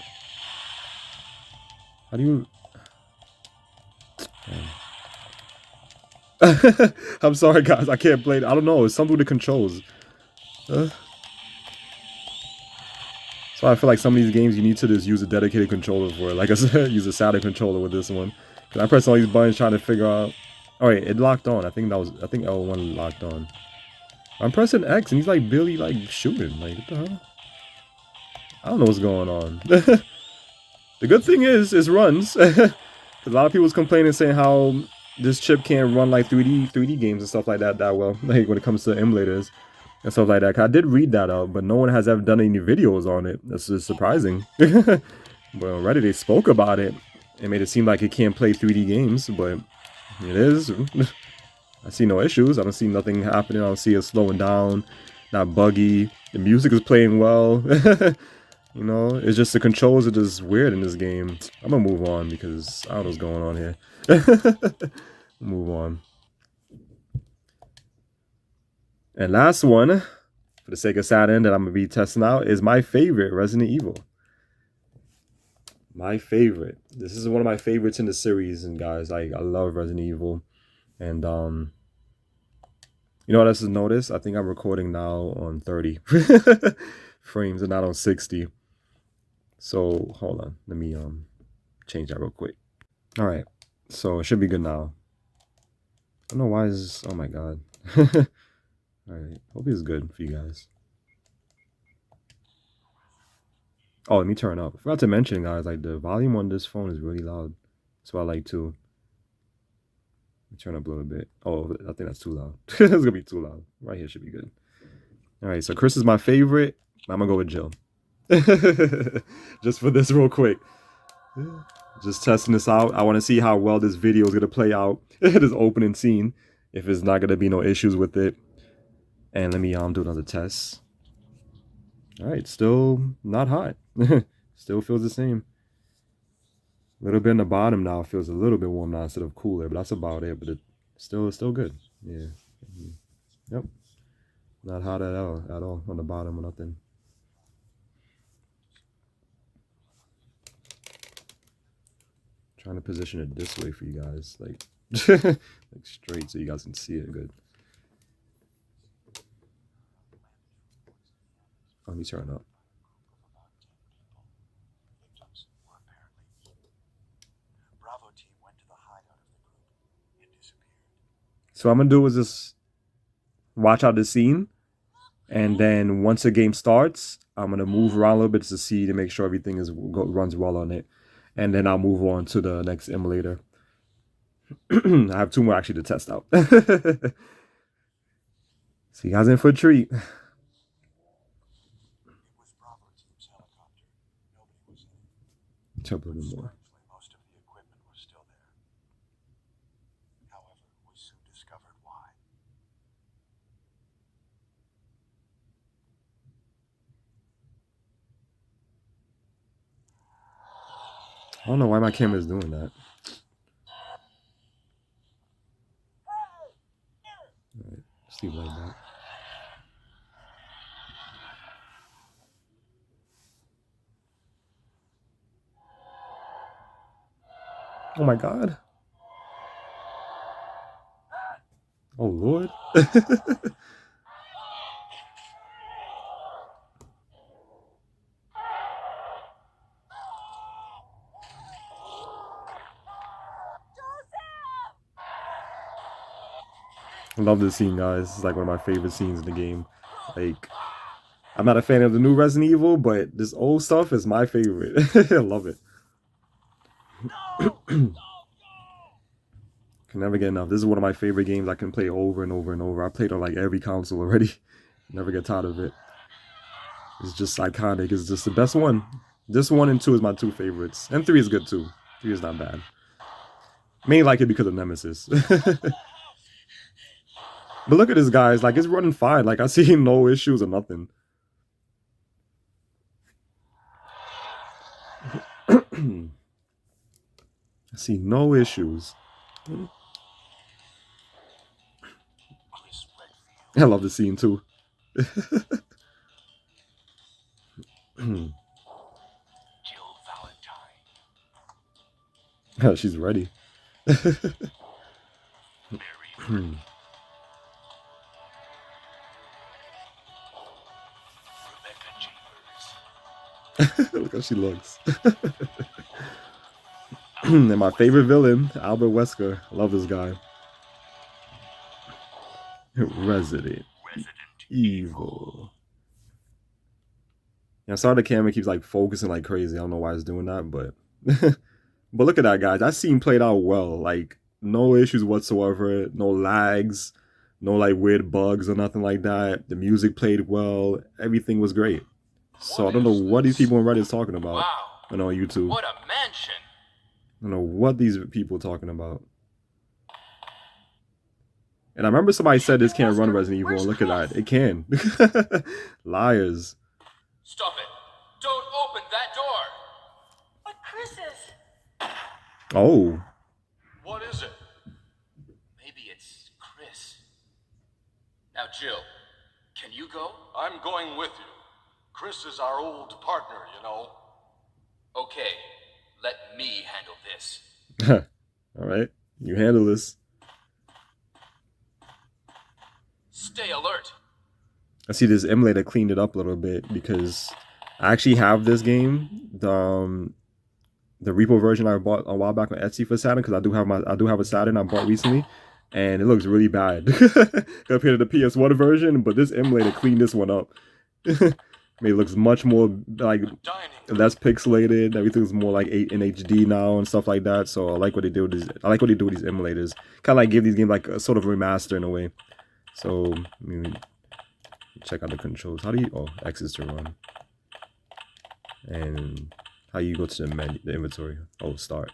How do you. I'm sorry, guys. I can't play it. I don't know. It's something with the controls. So I feel like some of these games you need to just use a dedicated controller for. Like I said, use a Saturn controller with this one. Cause I pressed all these buttons trying to figure out. Oh wait, it locked on. I think L1 locked on. I'm pressing X and he's like Billy like shooting. Like what the hell? I don't know what's going on. The good thing is it runs. Cause a lot of people's complaining saying how this chip can't run like 3D games and stuff like that well. Like when it comes to emulators and stuff like that. I did read that out, but no one has ever done any videos on it. That's just surprising. But on Reddit they spoke about it and made it seem like it can't play 3D games, but it is. I see no issues. I don't see nothing happening. I don't see it slowing down, not buggy. The music is playing well. You know, it's just the controls are just weird in this game. I'm gonna move on because I don't know what's going on here. Move on. And last one for the Sega Saturn that I'm gonna be testing out is my favorite Resident Evil. My favorite. This is one of my favorites in the series, and guys, like I love Resident Evil. And you know what else is notice? I think I'm recording now on 30 frames and not on 60. So hold on, let me change that real quick. All right, so it should be good now. I don't know why is oh my god. All right, hope it's good for you guys. Oh, let me turn up. I forgot to mention, guys, like the volume on this phone is really loud. That's what I like too. Let me turn up a little bit. Oh, I think that's too loud. It's gonna be too loud. Right here should be good. All right, so Chris is my favorite. I'm gonna go with Jill. Just for this real quick. Just testing this out. I want to see how well this video is gonna play out. This opening scene. If it's not gonna be no issues with it. And let me do another test. All right, still not hot. Still feels the same. A little bit in the bottom now. It feels a little bit warm now instead of cooler, but that's about it. But it's still good. Yeah. Yep. Not hot at all on the bottom or nothing. Trying to position it this way for you guys, like like straight so you guys can see it good. Let me turn up. So what I'm gonna do is just watch out the scene, and then once the game starts, I'm gonna move around a little bit to see to make sure everything runs well on it, and then I'll move on to the next emulator. I have two more actually to test out. So you guys in for a treat. Jump a little more. I don't know why my camera is doing that. All right, just leave it like that. Oh my god. Oh Lord. I love this scene, guys. It's like one of my favorite scenes in the game. Like, I'm not a fan of the new Resident Evil, but this old stuff is my favorite. I love it. Can never get enough. This is one of my favorite games I can play over and over and over. I played on like every console already. Never get tired of it. It's just iconic. It's just the best one. This 1 and 2 is my two favorites. And 3 is good too. 3 is not bad. Mainly like it because of Nemesis. But look at this, guys. Like, it's running fine. Like, I see no issues or nothing. I see no issues. I love the scene too. She's ready. Look how she looks. And my favorite villain, Albert Wesker. I love this guy. Resident Evil. Yeah, sorry the camera keeps like focusing like crazy. I don't know why it's doing that, but but look at that, guys. That scene played out well. Like, no issues whatsoever, no lags, no like weird bugs or nothing like that. The music played well. Everything was great. So I don't know what these people on Reddit is talking about. Wow. And on YouTube. What a mansion. I don't know what these people are talking about. And I remember somebody said this can't run Resident Evil. And look at that. It can. Liars. Stop it. Don't open that door. But Chris is... Oh. What is it? Maybe it's Chris. Now, Jill, can you go? I'm going with you. Chris is our old partner, you know. Okay, let me handle this. All right. You handle this. Stay alert. I see this emulator cleaned it up a little bit because I actually have this game, the repo version I bought a while back on Etsy for Saturn, because I do have a Saturn I bought recently, and it looks really bad compared to the PS1 version. But this emulator cleaned this one up. I mean, it looks much more like Dining. less pixelated. Everything's more like 8 in HD now and stuff like that. So I like what they do with these. I like what they do with these emulators. Kind of like give these games like a sort of remaster in a way. So I mean, check out the controls. How do you? Oh, X is to run. And how you go to the menu, the inventory? Oh, start.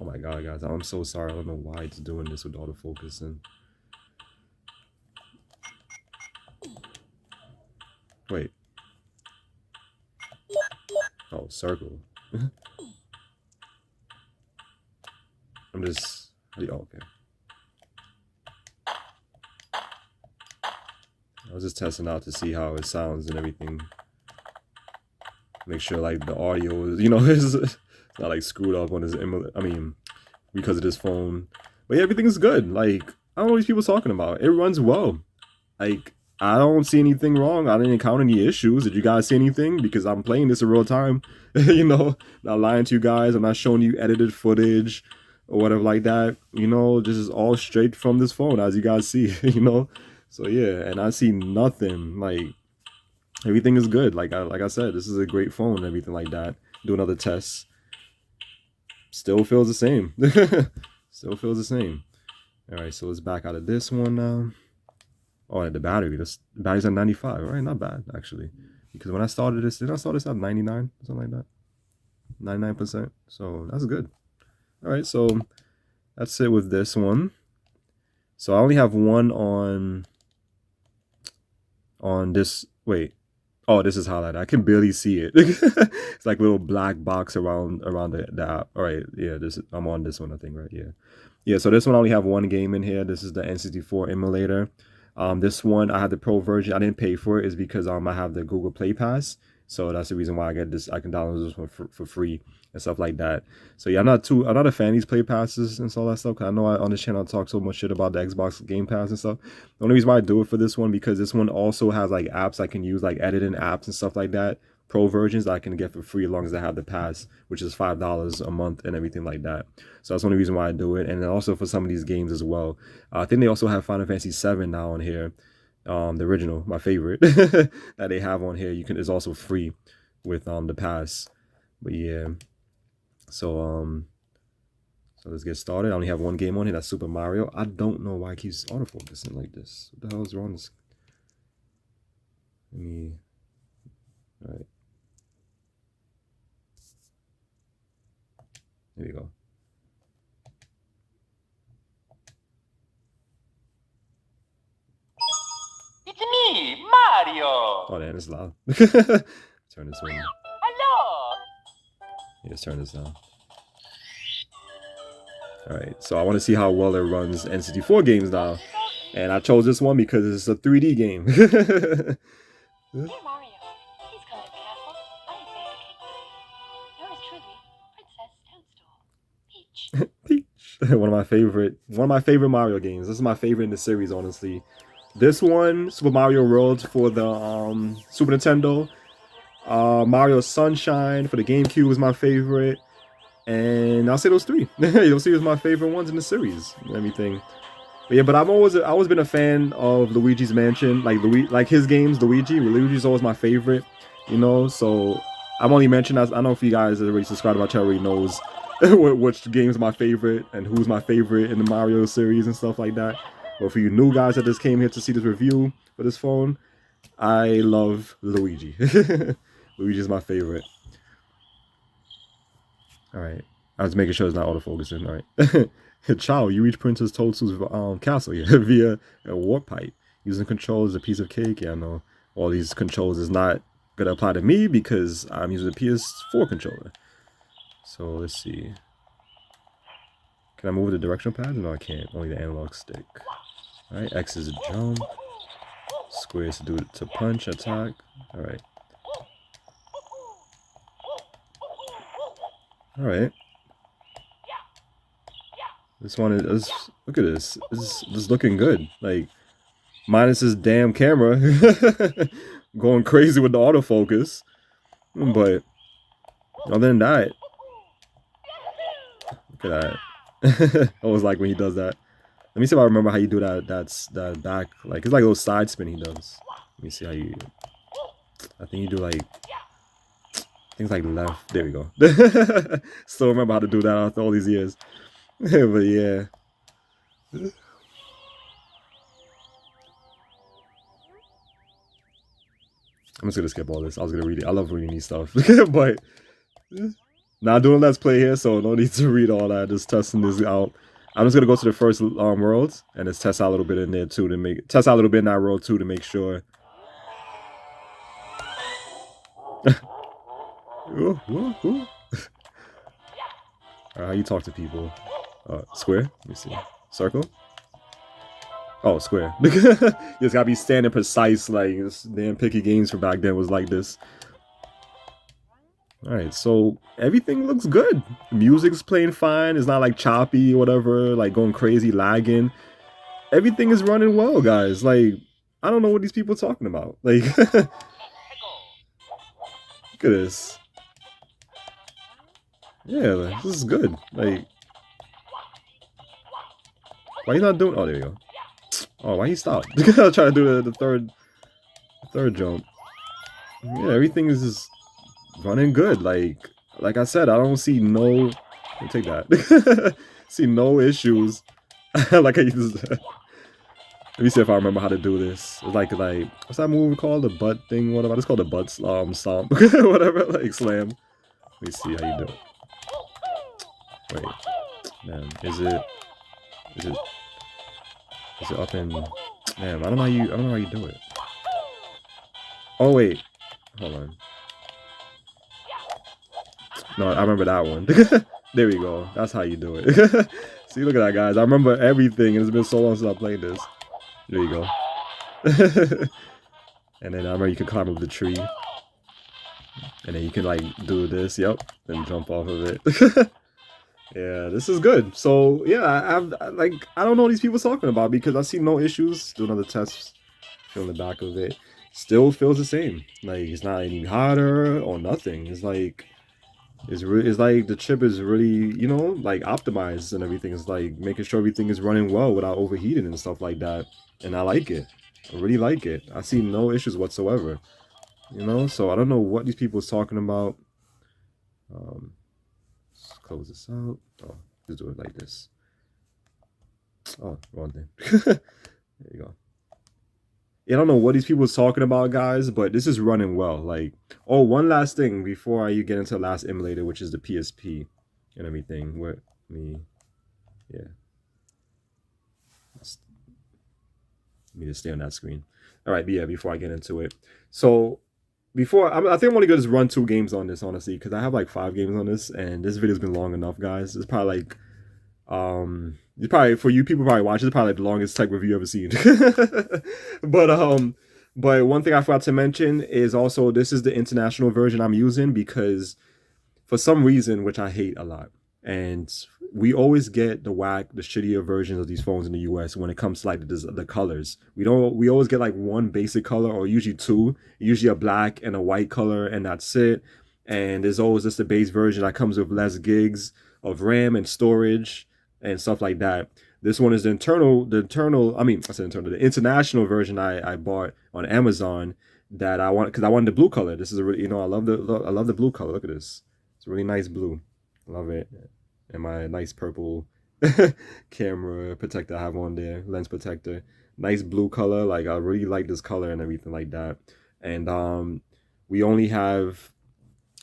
Oh my god, guys, I'm so sorry. I don't know why it's doing this with autofocus and. Wait. Oh, circle. I'm just. Oh, okay. I was just testing out to see how it sounds and everything. Make sure like the audio is, you know, is not like screwed up on his I mean, because of this phone. But yeah, everything is good. Like, I don't know what these people talking about. It runs well. Like, I don't see anything wrong. I didn't encounter any issues. Did you guys see anything? Because I'm playing this in real time. You know, not lying to you guys. I'm not showing you edited footage or whatever like that. You know, this is all straight from this phone, as you guys see. You know, so yeah, and I see nothing. Like, everything is good. Like I said, this is a great phone and everything like that. Do another test. Still feels the same. Still feels the same. All right, so let's back out of this one now. Oh, the battery. The battery's at 95. All right, not bad actually. Because when I started this, did I start this at 99? Something like that. 99%. So that's good. All right, so that's it with this one. So I only have one on this. Wait. Oh, this is highlighted. I can barely see it. It's like a little black box around the app. All right, yeah, I'm on this one, I think, right? Yeah. So this one I only have one game in here. This is the N64 emulator. This one I have the pro version. I didn't pay for it. Is because I have the Google Play Pass. So that's the reason why I get this. I can download this one for free and stuff like that. So yeah, I'm not a fan of these Play Passes and all that stuff. Cause I know on this channel I talk so much shit about the Xbox Game Pass and stuff. The only reason why I do it for this one because this one also has like apps I can use, like editing apps and stuff like that. Pro versions that I can get for free as long as I have the pass, which is $5 a month and everything like that. So that's the only reason why I do it. And then also for some of these games as well. I think they also have Final Fantasy VII now on here. The original, my favorite that they have on here. It's also free with the pass. But yeah. So let's get started. I only have one game on here, that's Super Mario. I don't know why it keeps autofocusing like this. What the hell is wrong? All right. There you go. It's me, Mario. Oh, damn, it's loud. Turn this one. Hello. Yeah, let's turn this down. Alright, so I want to see how well it runs N64 games now. And I chose this one because it's a 3D game. Dear Mario, please come to the castle. I advocate. Yours truly, Princess Toadstool. Peach. Peach. One of my favorite Mario games. This is my favorite in the series, honestly. This one, Super Mario World for the Super Nintendo. Mario Sunshine for the GameCube was my favorite. And I'll say those three. Those three was my favorite ones in the series and everything. But yeah, but I've always been a fan of Luigi's Mansion, like his games. Luigi's always my favorite, you know. So I'm only mentioning, I don't know if you guys already subscribed to my channel, already knows which game's my favorite and who's my favorite in the Mario series and stuff like that. But for you new guys that just came here to see this review for this phone, I love Luigi. Luigi's my favorite. Alright. I was making sure it's not autofocusing. Alright. Ciao, you reach Princess Toadstool's castle via a warp pipe. Using controls is a piece of cake. Yeah, I know. All these controls is not going to apply to me because I'm using a PS4 controller. So let's see. Can I move the directional pad? No, I can't. Only the analog stick. Alright, X is to jump. Square is to punch, attack. Alright. Alright. This one is, look at this. This is looking good. Like, minus this damn camera. Going crazy with the autofocus. But, other than that. Look at that. I always like when he does that. Let me see if I remember how you do that. That's that back. Like, it's like a little side spin he does. Let me see how you. I think you do like things like left. There we go. Still remember how to do that after all these years. But yeah. I'm just gonna skip all this. I was gonna read it. I love reading these stuff. But not doing let's play here, so no need to read all that. Just testing this out. I'm just gonna go to the first world and just test out a little bit in there too to make test out a little bit in that world too to make sure. Ooh, ooh, ooh. How you talk to people? Square. Let me see. Circle. Oh, square. You just gotta be standing precise. Like this damn picky games from back then was like this. All right, so everything looks good. Music's playing fine. It's not like choppy or whatever, like going crazy, lagging. Everything is running well, guys. Like, I don't know what these people are talking about. Like, look at this. Yeah, this is good. Like, why you not doing? Oh, there you go. Oh, why you stop? I'll try to do the third jump. Yeah, everything is just running good. Like I said, I don't see no. Take that. See no issues. Like I used to. Let me see if I remember how to do this. It's like what's that move called? The butt thing, whatever. It's called the butt stomp. Whatever, like slam. Let me see how you do it. Wait. Man, is it up in man, I don't know how you do it. Oh wait. Hold on. No, I remember that one. There we go. That's how you do it. See, look at that, guys. I remember everything, and it's been so long since I played this. There you go. And then I remember you can climb up the tree. And then you can, like, do this. Yep. Then jump off of it. Yeah, this is good. So, yeah, I don't know what these people talking about because I see no issues. Do another test. Feel the back of it. Still feels the same. Like, it's not any hotter or nothing. It's like... It's like the chip is really, you know, like optimized and everything. It's like making sure everything is running well without overheating and stuff like that. And I like it. I really like it. I see no issues whatsoever. You know, so I don't know what these people is talking about. Let's close this out. Oh, let's do it like this. Oh, wrong thing. There you go. I don't know what these people is talking about, guys, but this is running well. Like, oh, one last thing before you get into the last emulator, which is the PSP and everything. Let me just stay on that screen. All right, but yeah, before I get into it. So, I think I'm only going to just run 2 games on this, honestly, because I have like 5 games on this, and this video's been long enough, guys. It's probably like, it's probably for you people probably watch. It's probably like the longest tech review you've ever seen. But one thing I forgot to mention is also this is the international version I'm using because for some reason, which I hate a lot, and we always get the shittier versions of these phones in the US when it comes to like the colors. We always get like one basic color or usually 2, usually a black and a white color, and that's it. And there's always just the base version that comes with less gigs of RAM and storage and stuff like that. This one is the international version I bought on Amazon that I want because I wanted the blue color. This is a really, you know, I love the blue color. Look at this. It's a really nice blue. Love it. And my nice purple camera protector I have on there, lens protector. Nice blue color. Like I really like this color and everything like that. And we only have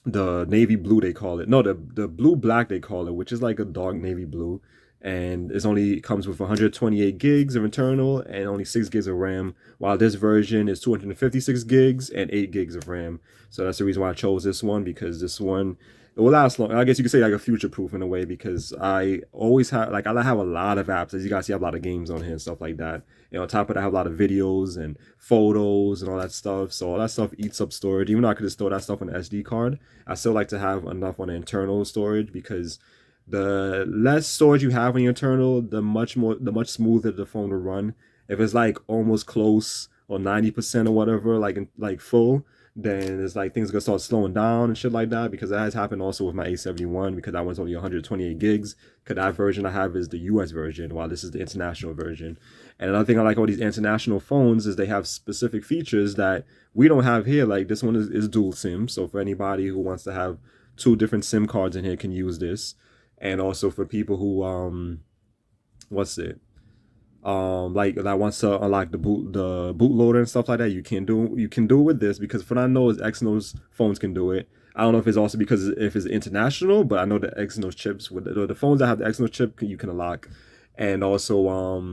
the navy blue they call it. No, the blue black they call it, which is like a dark navy blue. And it comes with 128 gigs of internal and only 6 gigs of RAM, while this version is 256 gigs and 8 gigs of RAM. So that's the reason why I chose this one, because this one, it will last long. I guess you could say like a future-proof in a way, because I always have, like, I have a lot of apps. As you guys see, I have a lot of games on here and stuff like that. And on top of that, I have a lot of videos and photos and all that stuff. So all that stuff eats up storage. Even though I could just store that stuff on an SD card, I still like to have enough on the internal storage, because the less storage you have on your internal, the much smoother the phone will run. If it's like almost close or 90% or whatever, like full, then it's like things gonna start slowing down and shit like that, because that has happened also with my A71, because that one's only 128 gigs, because that version I have is the US version, while this is the international version. And another thing I like about these international phones is they have specific features that we don't have here. Like this one is dual SIM, so for anybody who wants to have two different SIM cards in here can use this. And also for people who what's it like that wants to unlock the bootloader and stuff like that, you can do it with this, because what I know is Exynos phones can do it. I don't know if it's also because if it's international, but I know the Exynos chips with the phones that have the Exynos chip you can unlock. And also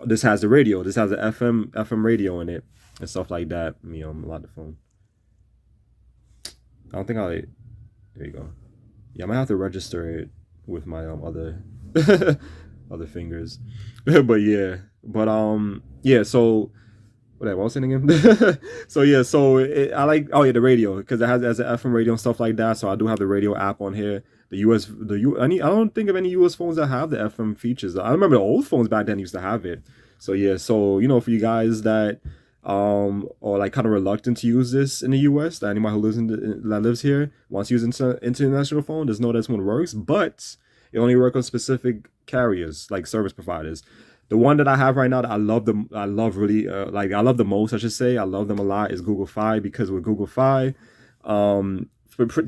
this has the radio. This has an FM radio in it and stuff like that. Let me unlock the phone. I don't think there you go. Yeah, I might have to register it with my other other fingers. But yeah, so what was it again? So yeah, so I like, oh yeah, the radio, because it has an FM radio and stuff like that. So I do have the radio app on here. I don't think of any US phones that have the FM features. I remember the old phones back then used to have it. So yeah, so for you guys that are like kind of reluctant to use this in the US, that anyone who lives here wants to use international phone, just know this one works, but it only works on specific carriers, like service providers. The one that I have right now that I love the most, I should say, I love them a lot, is Google Fi, because with Google Fi, to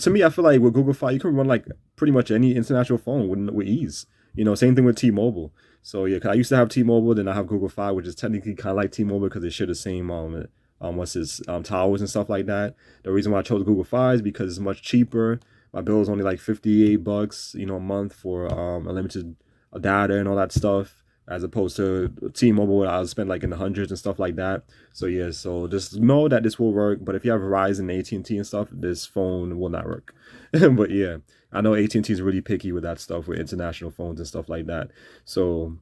me, I feel like with Google Fi, you can run like pretty much any international phone with ease. Same thing with T-Mobile. So yeah, 'cause I used to have T-Mobile, then I have Google Fi, which is technically kind of like T-Mobile because they share the same towers and stuff like that. The reason why I chose Google Fi is because it's much cheaper. My bill is only like $58, a month for unlimited data and all that stuff, as opposed to T-Mobile where I'll spend like in the hundreds and stuff like that. So yeah, so just know that this will work. But if you have Verizon, AT&T and stuff, this phone will not work. But yeah, I know AT&T is really picky with that stuff, with international phones and stuff like that. So,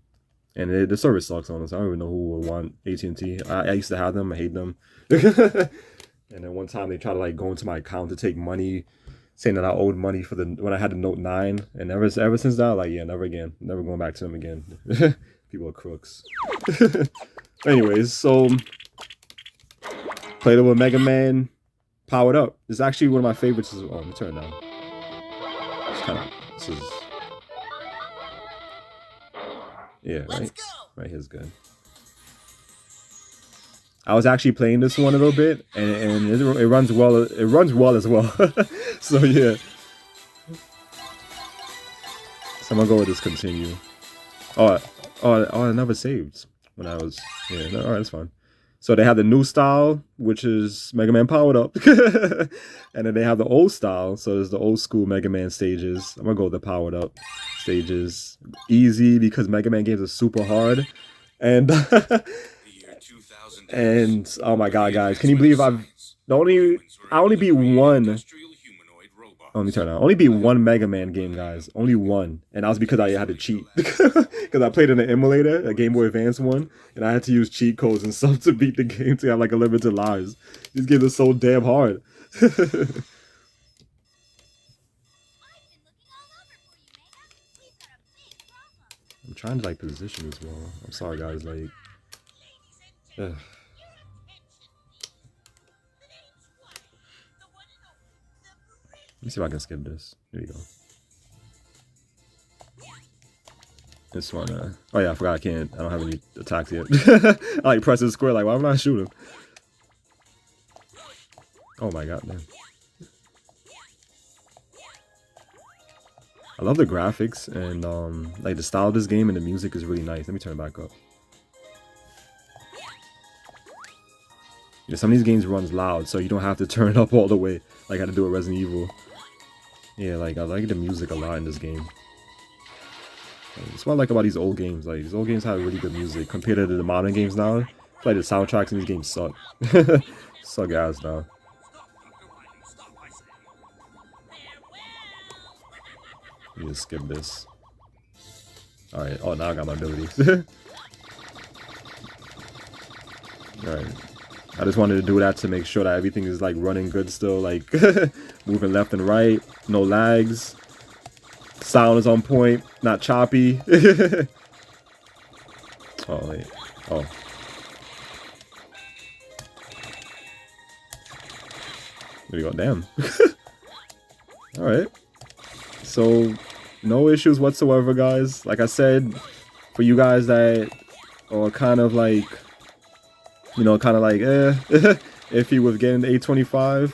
and the service sucks on us. I don't even know who would want AT&T. I used to have them. I hate them. And then one time they tried to like go into my account to take money, saying that I owed money for when I had the Note 9, and ever since that, like, yeah, never again, never going back to them again. People are crooks. Anyways, so played it with Mega Man Powered Up. It's actually one of my favorites. Oh, let me turn it down. Yeah, right. Right here's good. I was actually playing this one a little bit, and it runs well. It runs well as well. So yeah. So I'm gonna go with this continue. Oh, I never saved when I was. Yeah, all right, that's fine. So they have the new style, which is Mega Man Powered Up, and then they have the old style. So there's the old school Mega Man stages. I'm gonna go with the Powered Up stages. Easy, because Mega Man games are super hard, and. And oh my god, guys, can you believe I only beat one. Oh, let me turn it on. Only beat one Mega Man game, guys. Only one, and that was because I had to cheat, because I played in an emulator, a Game Boy Advance one, and I had to use cheat codes and stuff to beat the game to have like a limited lives. These games are so damn hard. I'm trying to like position as well. I'm sorry, guys. Like. Ugh. Let me see if I can skip this. Here we go. This one, oh yeah, I forgot I don't have any attacks yet. I like pressing square, like, why am I not shooting? Oh my god, man. I love the graphics, and like the style of this game, and the music is really nice. Let me turn it back up. Yeah, some of these games runs loud, so you don't have to turn it up all the way like I had to do with Resident Evil. Yeah, like I like the music a lot in this game. That's what I like about these old games. Like these old games have really good music compared to the modern games now. Like the soundtracks in these games suck. Suck ass now. Let me just skip this. Alright, oh now I got my abilities. Alright. I just wanted to do that to make sure that everything is like running good still, like moving left and right, no lags, sound is on point, not choppy. Oh wait, oh. There we go. Damn. All right. So no issues whatsoever, guys. Like I said, for you guys that are kind of like, you know, kind of like iffy with getting the A25,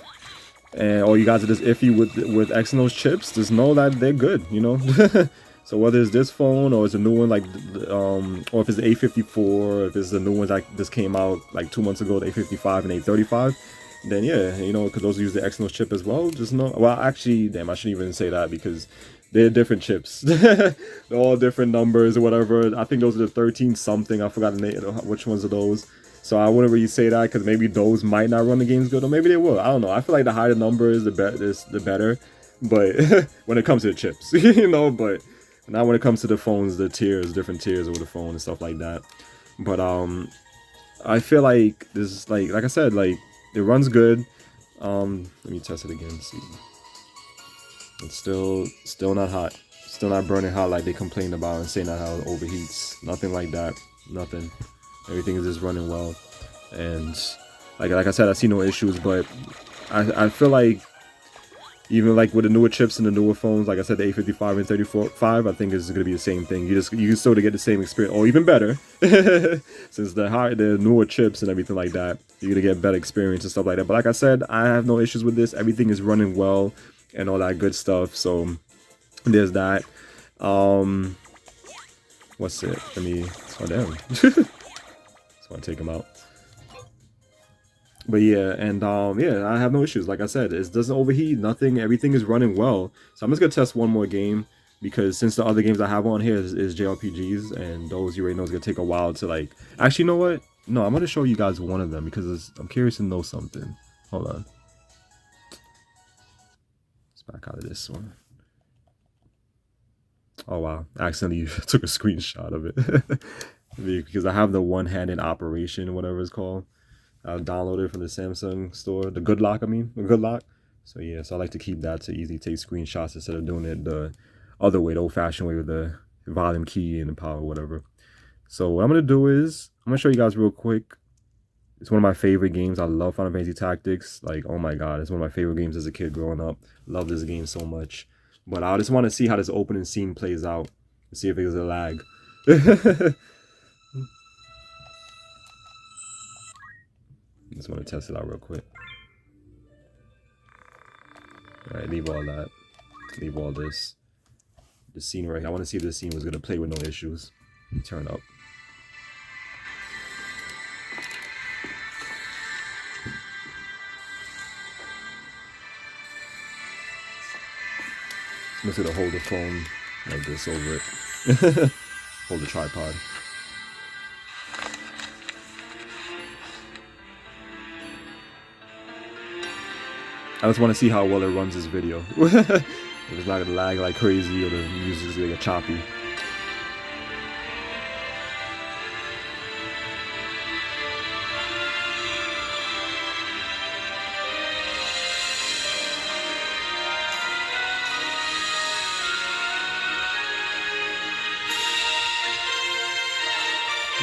and or you guys are just iffy with Exynos chips, just know that they're good, you know. So whether it's this phone or it's a new one like or if it's the A54, if it's the new ones that just came out like 2 months ago, the A55 and A35, then yeah, you know, because those use the Exynos chip as well, just know. Well, actually, damn, I shouldn't even say that because they're different chips. They're all different numbers or whatever. I think those are the 13 something. I forgot the name, which ones are those. So I wouldn't really say that because maybe those might not run the games good, or maybe they will. I don't know. I feel like the higher the number is, the better. But when it comes to the chips, you know, but not when it comes to the phones, the tiers, different tiers of the phone and stuff like that. But I feel like this, like I said, like it runs good. Let me test it again. See, it's still not hot. Still not burning hot like they complained about and saying that how it overheats. Nothing like that. Nothing. Everything is just running well, and like I said, I see no issues. But I feel like even like with the newer chips and the newer phones, like I said, the A55 and 35, I think is gonna be the same thing. You can still get the same experience, or even better, since the newer chips and everything like that, you're gonna get better experience and stuff like that. But like I said, I have no issues with this. Everything is running well and all that good stuff. So there's that. What's it? Let me. Oh damn. Just want to take them out. But yeah, and yeah, I have no issues. Like I said, it doesn't overheat, nothing. Everything is running well. So I'm just gonna test one more game because since the other games I have on here is JRPGs, and those you already know is gonna take a while to like. Actually, you know what? No, I'm gonna show you guys one of them because I'm curious to know something. Hold on. Let's back out of this one. Oh wow, I accidentally took a screenshot of it because I have the one-handed operation, whatever it's called. I've downloaded from the Samsung store, the Good Lock, the Good Lock. So yeah, so I like to keep that to easily take screenshots instead of doing it the other way, the old-fashioned way with the volume key and the power, whatever. So what I'm gonna do is I'm gonna show you guys real quick. It's one of my favorite games. I love Final Fantasy Tactics. Like, oh my god, it's one of my favorite games as a kid growing up. Love this game so much. But I just want to see how this opening scene plays out. See if there's a lag. Just want to test it out real quick. Alright, leave all that. Leave all this. The scene right here. I want to see if this scene was going to play with no issues. Turn up. I'm just going to hold the phone like this over it. Hold the tripod. I just want to see how well it runs this video. If it's not gonna lag like crazy or the music's gonna get choppy.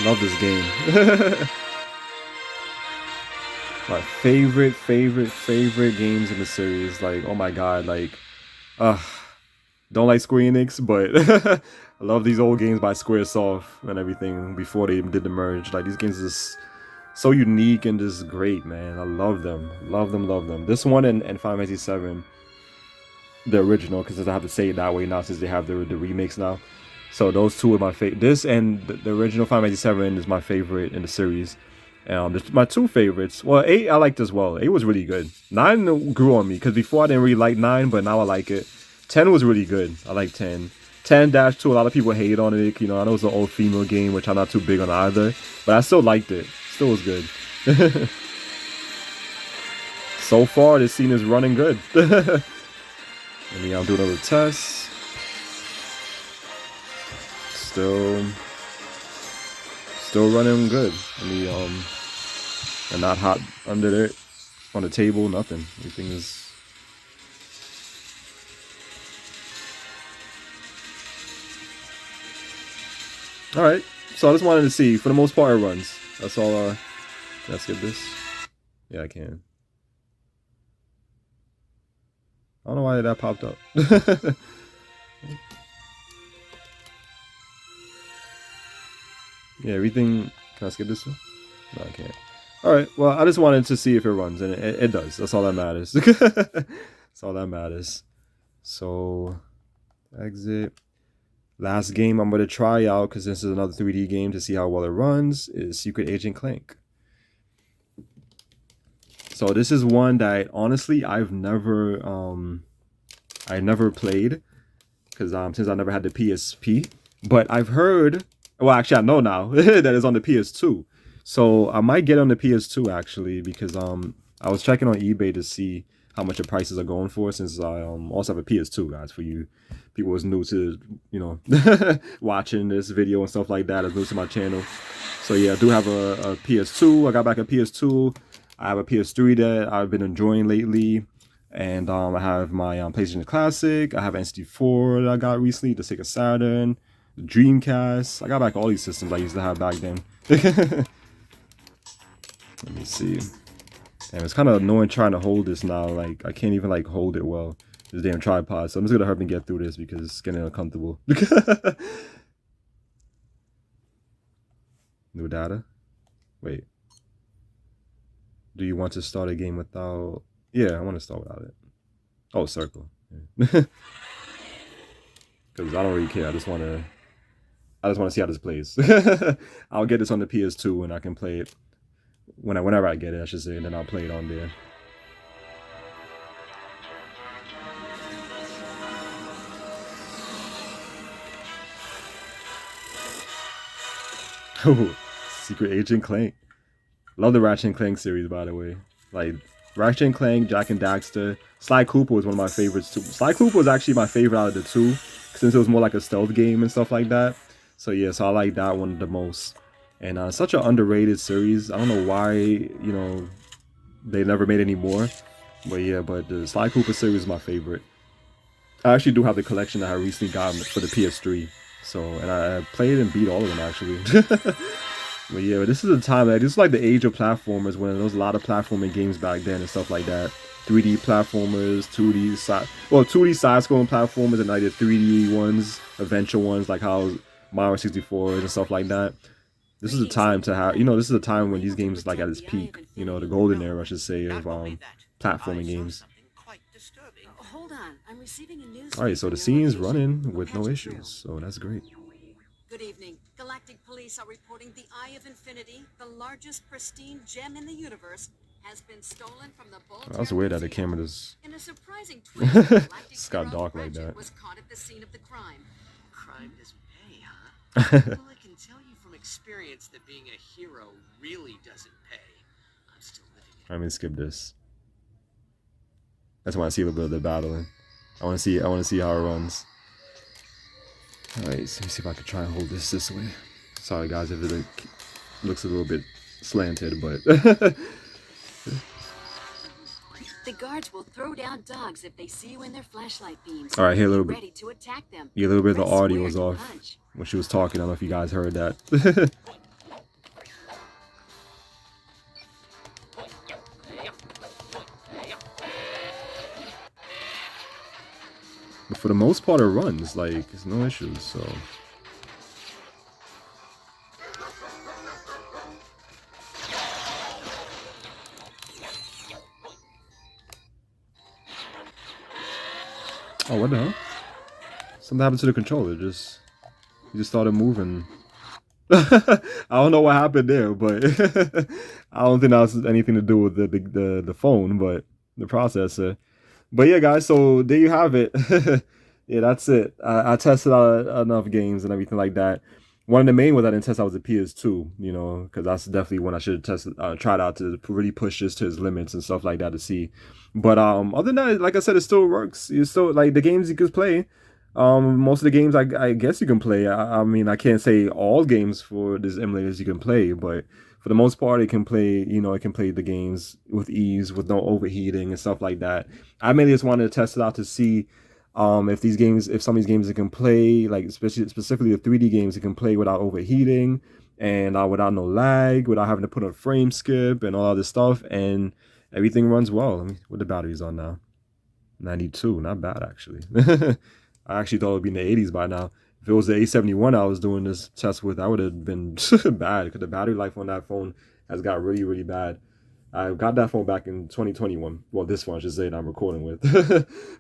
Love this game. My favorite games in the series. Like, oh my god, like, don't like Square Enix, but I love these old games by Squaresoft and everything before they even did the merge. Like, these games are just so unique and just great, man. I love them. Love them, love them. This one and Final Fantasy 7, the original, because I have to say it that way now since they have the remakes now. So those two are my favorite. This and the original Final Fantasy 7 is my favorite in the series. My two favorites. Well, 8 I liked as well. 8 was really good. 9 grew on me because before I didn't really like 9, but now I like it. 10 was really good. I like 10. 10-2, a lot of people hate on it. You know, I know it's an old female game, which I'm not too big on either. But I still liked it. Still was good. So far, this scene is running good. Let me do another test. Still running good. Let me and not hot under there on the table, nothing. Everything is alright. So I just wanted to see, for the most part it runs. That's all. Let's get this. Yeah, I can. I don't know why that popped up. Yeah, everything. Can I skip this one? No, I can't. Alright, well, I just wanted to see if it runs, and it does. That's all that matters. That's all that matters. So, exit. Last game I'm going to try out, because this is another 3D game to see how well it runs, is Secret Agent Clank. So this is one that, honestly, I've never played, because since I never had the PSP. But I've heard, well, actually I know now, that it's on the PS2. So I might get on the PS2, actually, because I was checking on eBay to see how much the prices are going for, since I also have a PS2, guys, for you people who's new to, you know, watching this video and stuff like that, is new to my channel. So yeah, I do have a PS2. I got back a PS2. I have a PS3 that I've been enjoying lately. And I have my PlayStation Classic. I have N64 that I got recently, the Sega Saturn, the Dreamcast. I got back all these systems I used to have back then. Let me see. And it's kind of annoying trying to hold this now. Like, I can't even, like, hold it well. This damn tripod. So I'm just going to help me get through this because it's getting uncomfortable. New data? Wait. Do you want to start a game without... Yeah, I want to start without it. Oh, circle. Because I don't really care. I just want to see how this plays. I'll get this on the PS2 and I can play it whenever I get it, I should say, and then I'll play it on there. Oh, Secret Agent Clank. Love the Ratchet and Clank series, by the way. Like, Ratchet and Clank, Jak and Daxter. Sly Cooper was one of my favorites too. Sly Cooper was actually my favorite out of the two, since it was more like a stealth game and stuff like that. So yeah, so I like that one the most. And such an underrated series. I don't know why, you know, they never made any more. But yeah, but the Sly Cooper series is my favorite. I actually do have the collection that I recently got for the PS3. So, and I played and beat all of them actually. But yeah, this is a time that this is like the age of platformers, when there was a lot of platforming games back then and stuff like that. 3D platformers, 2D side-scrolling platformers, and like the 3D ones, adventure ones, like how Mario 64 and stuff like that. This is a time to have, you know, this is a time when these games is like at its peak, you know, the golden era, I should say, of platforming games. Hold on, I'm receiving a news. All right, so the scene's running with no issues, so that's great. Good evening. Galactic Police are reporting the Eye of Infinity, the largest pristine gem in the universe, has been stolen from the Voltaire That was weird that the Museum. camera just In a surprising twist, Galactic It's got hero dark like Ratchet that. was caught at the scene of the crime. Crime doesn't pay, huh? Well, I can tell you from experience that being a hero really doesn't pay. I'm still living it. Let me skip this. I just want to see a little bit of the battling. I want to see how it runs. Alright, so let me see if I can try and hold this way. Sorry guys if it looks a little bit slanted, but The guards will throw down dogs if they see you in their flashlight beams. Alright, here a little Be bit. ready to attack them. Yeah, a little bit of the Press audio square was to off punch. when she was talking. I don't know if you guys heard that. But for the most part, it runs. Like, there's no issues, so... Oh, what the hell? Something happened to the controller. He just started moving. I don't know what happened there, but I don't think that was anything to do with the phone, but the processor. But yeah, guys, so there you have it. Yeah, that's it. I tested out enough games and everything like that. One of the main ones I didn't test out was the PS2, you know, because that's definitely one I should have tested, tried out to really push this to its limits and stuff like that to see. But other than that, like I said, it still works. You still like the games you could play. Most of the games I guess you can play. I mean, I can't say all games for this emulators you can play, but for the most part, it can play. You know, it can play the games with ease, with no overheating and stuff like that. I mainly just wanted to test it out to see if some of these games it can play, like specifically the 3D games, it can play without overheating and without no lag, without having to put a frame skip and all this stuff, and everything runs well. Let me, what the battery's on now. 92, not bad actually. I actually thought it would be in the 80s by now. If it was the A71 I was doing this test with, I would have been bad because the battery life on that phone has got really, really bad. I got that phone back in 2021. Well, this one I should say that I'm recording with.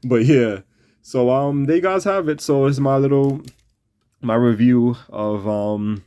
But yeah. So there you guys have it. So it's my review of the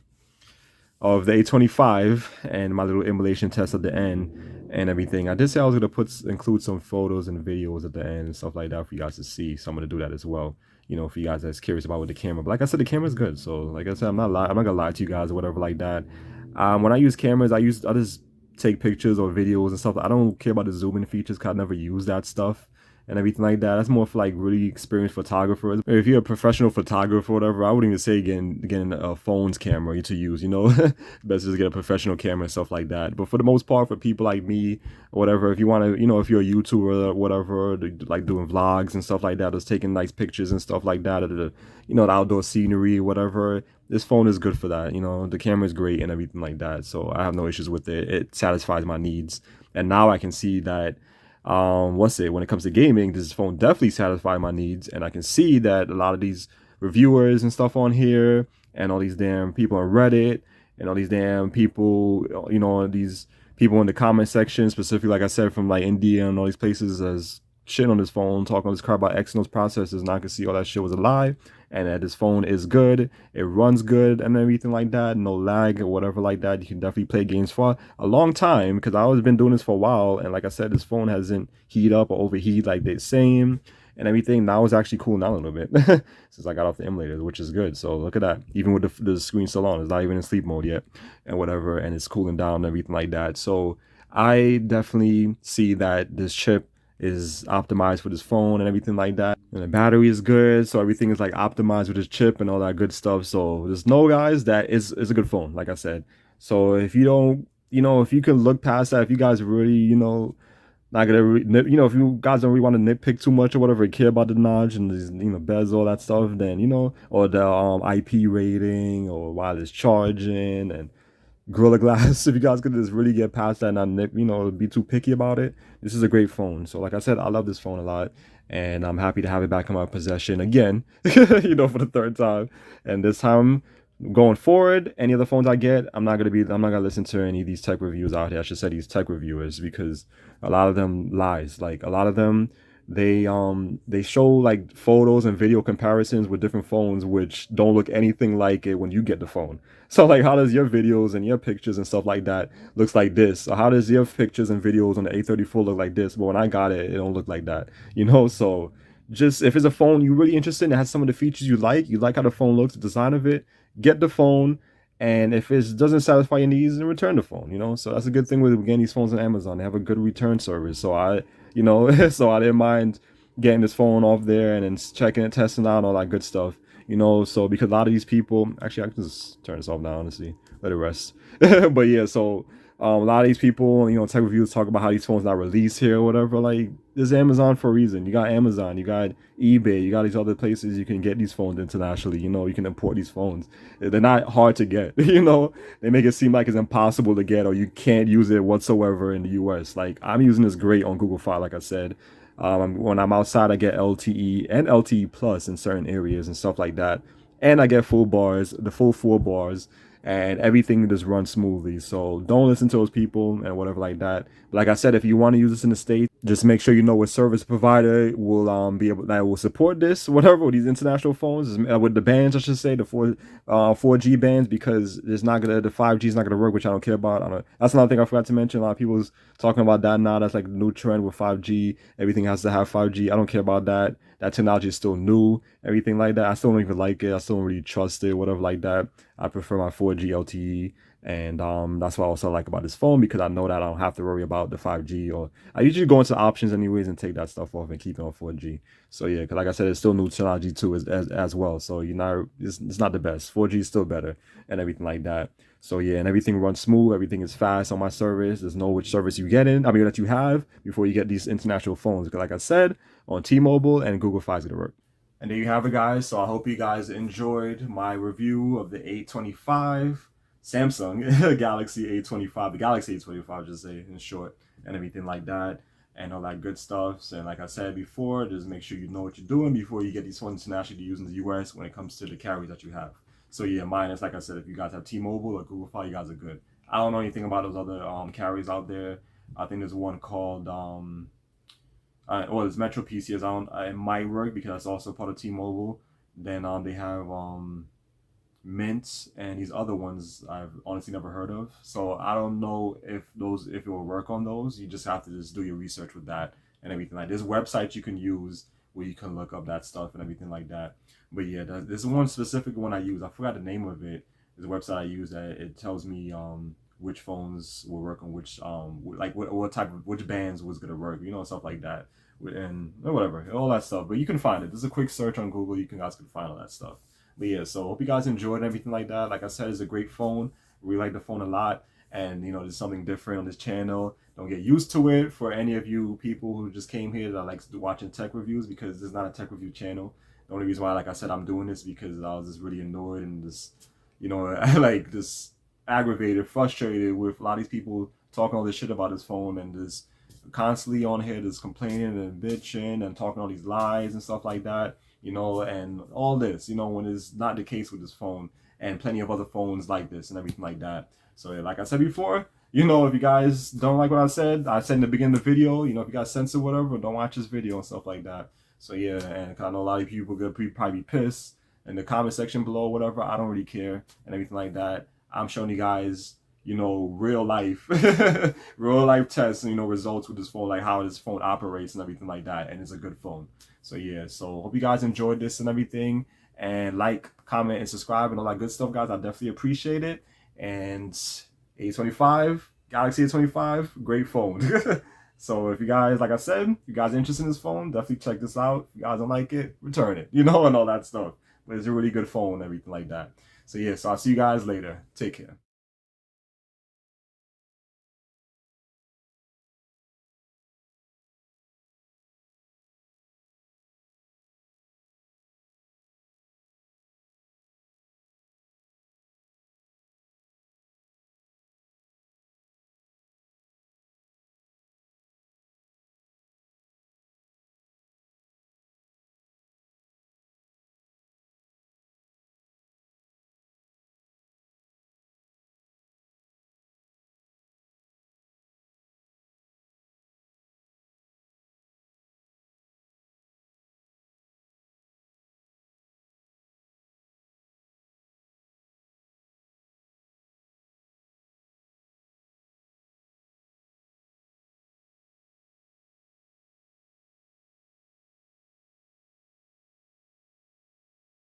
A25 and my little emulation test at the end and everything. I did say I was gonna include some photos and videos at the end and stuff like that for you guys to see. So I'm gonna do that as well. You know, for you guys that's curious about with the camera. But like I said, the camera's good. So like I said, I'm not gonna lie to you guys or whatever like that. When I use cameras, I just take pictures or videos and stuff. I don't care about the zooming features because I never use that stuff and everything like that. That's more for like really experienced photographers. If you're a professional photographer or whatever, I wouldn't even say getting a phone's camera to use, you know. Best just get a professional camera and stuff like that. But for the most part, for people like me or whatever, if you want to, you know, if you're a YouTuber or whatever, like doing vlogs and stuff like that, just taking nice pictures and stuff like that, or the, you know, the outdoor scenery, whatever, this phone is good for that. You know, the camera is great and everything like that. So I have no issues with it. It satisfies my needs. And now I can see that when it comes to gaming, this phone definitely satisfies my needs, and I can see that a lot of these reviewers and stuff on here and all these damn people on Reddit and all these damn people, you know, these people in the comment section, specifically like I said from like India and all these places, as shit on this phone, talking on this crap about Exynos processors, and I could see all that shit was a lie, and that this phone is good, it runs good and everything like that, no lag or whatever like that. You can definitely play games for a long time, because I always been doing this for a while, and like I said, this phone hasn't heat up or overheat like they're saying and everything. Now it's actually cooling down a little bit since I got off the emulator, which is good. So look at that, even with the screen still on, it's not even in sleep mode yet and whatever, and it's cooling down and everything like that. So I definitely see that this chip is optimized for this phone and everything like that, and the battery is good, so everything is like optimized with this chip and all that good stuff. So just know, guys, that is a good phone, like I said. So if you don't, you know, if you can look past that, if you guys really, you know, not gonna you know, if you guys don't really want to nitpick too much or whatever, care about the notch and these, you know, bezel, all that stuff, then, you know, or the IP rating or wireless charging and Gorilla Glass, if you guys could just really get past that and not, you know, be too picky about it, this is a great phone. So like I said, I love this phone a lot, and I'm happy to have it back in my possession again, you know, for the third time. And this time going forward, any other phones I get, I'm not gonna listen to any of these tech reviews out here. I should say these tech reviewers, because a lot of them lies. Like a lot of them, they show like photos and video comparisons with different phones which don't look anything like it when you get the phone. So like, how does your videos and your pictures and stuff like that looks like this? Or how does your pictures and videos on the A34 look like this? But when I got it, it don't look like that, you know? So just, if it's a phone you're really interested in, it has some of the features you like how the phone looks, the design of it, get the phone. And if it doesn't satisfy your needs, then return the phone, you know? So that's a good thing with getting these phones on Amazon. They have a good return service. So you know, so I didn't mind getting this phone off there and then checking it, testing out, all that good stuff. You know, so because a lot of these people, actually, I can just turn this off now, honestly, let it rest. But yeah, so a lot of these people, you know, tech reviews talk about how these phones not released here or whatever. Like, there's Amazon for a reason. You got Amazon, you got eBay, you got these other places you can get these phones internationally. You know, you can import these phones. They're not hard to get. You know, they make it seem like it's impossible to get or you can't use it whatsoever in the US. Like, I'm using this great on Google Fi, like I said. When I'm outside, I get LTE and LTE Plus in certain areas and stuff like that. And I get full bars, the full 4 bars, and everything just runs smoothly. So don't listen to those people and whatever like that. But like I said, if you want to use this in the States, just make sure you know what service provider will be able, that will support this, whatever, with these international phones, with the bands, I should say, the 4G bands, because it's not gonna, the 5G is not gonna work, which I don't care about. That's another thing I forgot to mention. A lot of people's talking about that now. That's like the new trend with 5G. Everything has to have 5G. I don't care about that. That technology is still new, everything like that. I still don't even like it. I still don't really trust it, whatever like that. I prefer my 4G LTE, and that's what I also like about this phone, because I know that I don't have to worry about the 5G, or I usually go into options anyways and take that stuff off and keep it on 4G. So yeah, because like I said, it's still new technology too as well. So it's not the best. 4G is still better and everything like that. So yeah, and everything runs smooth. Everything is fast on my service. There's no which service you get in. I mean, that you have before you get these international phones. Because like I said, on T-Mobile and Google Fi is gonna work. And there you have it, guys. So I hope you guys enjoyed my review of the A25 Samsung Galaxy A25, the Galaxy A25, just say in short, and everything like that. and all that good stuff. So, and like I said before, just make sure you know what you're doing before you get these phones internationally to use in the US when it comes to the carriers that you have. So yeah, mine is like I said, if you guys have T-Mobile or Google Fi, you guys are good. I don't know anything about those other carriers out there. I think there's one called well, it's Metro PCS. I don't. It might work because that's also part of T-Mobile. Then they have Mint and these other ones I've honestly never heard of. So I don't know if it will work on those. You just have to just do your research with that and everything. Like there's websites you can use where you can look up that stuff and everything like that. But yeah, there's one specific one I use. I forgot the name of it. There's a website I use that it tells me which phones will work on which like what type of which bands was gonna work, stuff like that, and whatever, all that stuff. But you can find it. There's a quick search on Google. Guys can find all that stuff. But yeah, so hope you guys enjoyed and everything like that. Like I said, it's a great phone. We like the phone a lot, and there's something different on this channel. Don't get used to it for any of you people who just came here that likes watching tech reviews, because this is not a tech review channel. The only reason why, like I said, I'm doing this because I was just really annoyed and just, like just aggravated, frustrated with a lot of these people talking all this shit about this phone and just constantly on here just complaining and bitching and talking all these lies and stuff like that, and all this, when it's not the case with this phone and plenty of other phones like this and everything like that. So yeah, like I said before, if you guys don't like what I said in the beginning of the video, if you guys censor whatever, don't watch this video and stuff like that. So yeah, and I know a lot of people could probably be pissed in the comment section below, whatever. I don't really care and everything like that. I'm showing you guys, real life, real life tests, results with this phone, like how this phone operates and everything like that. And it's a good phone. So yeah, so hope you guys enjoyed this and everything. And like, comment, and subscribe and all that good stuff, guys. I definitely appreciate it. And A25, Galaxy A25, great phone. So if you guys, like I said, if you guys are interested in this phone, definitely check this out. If you guys don't like it, return it, and all that stuff. But it's a really good phone and everything like that. So yeah, so I'll see you guys later. Take care.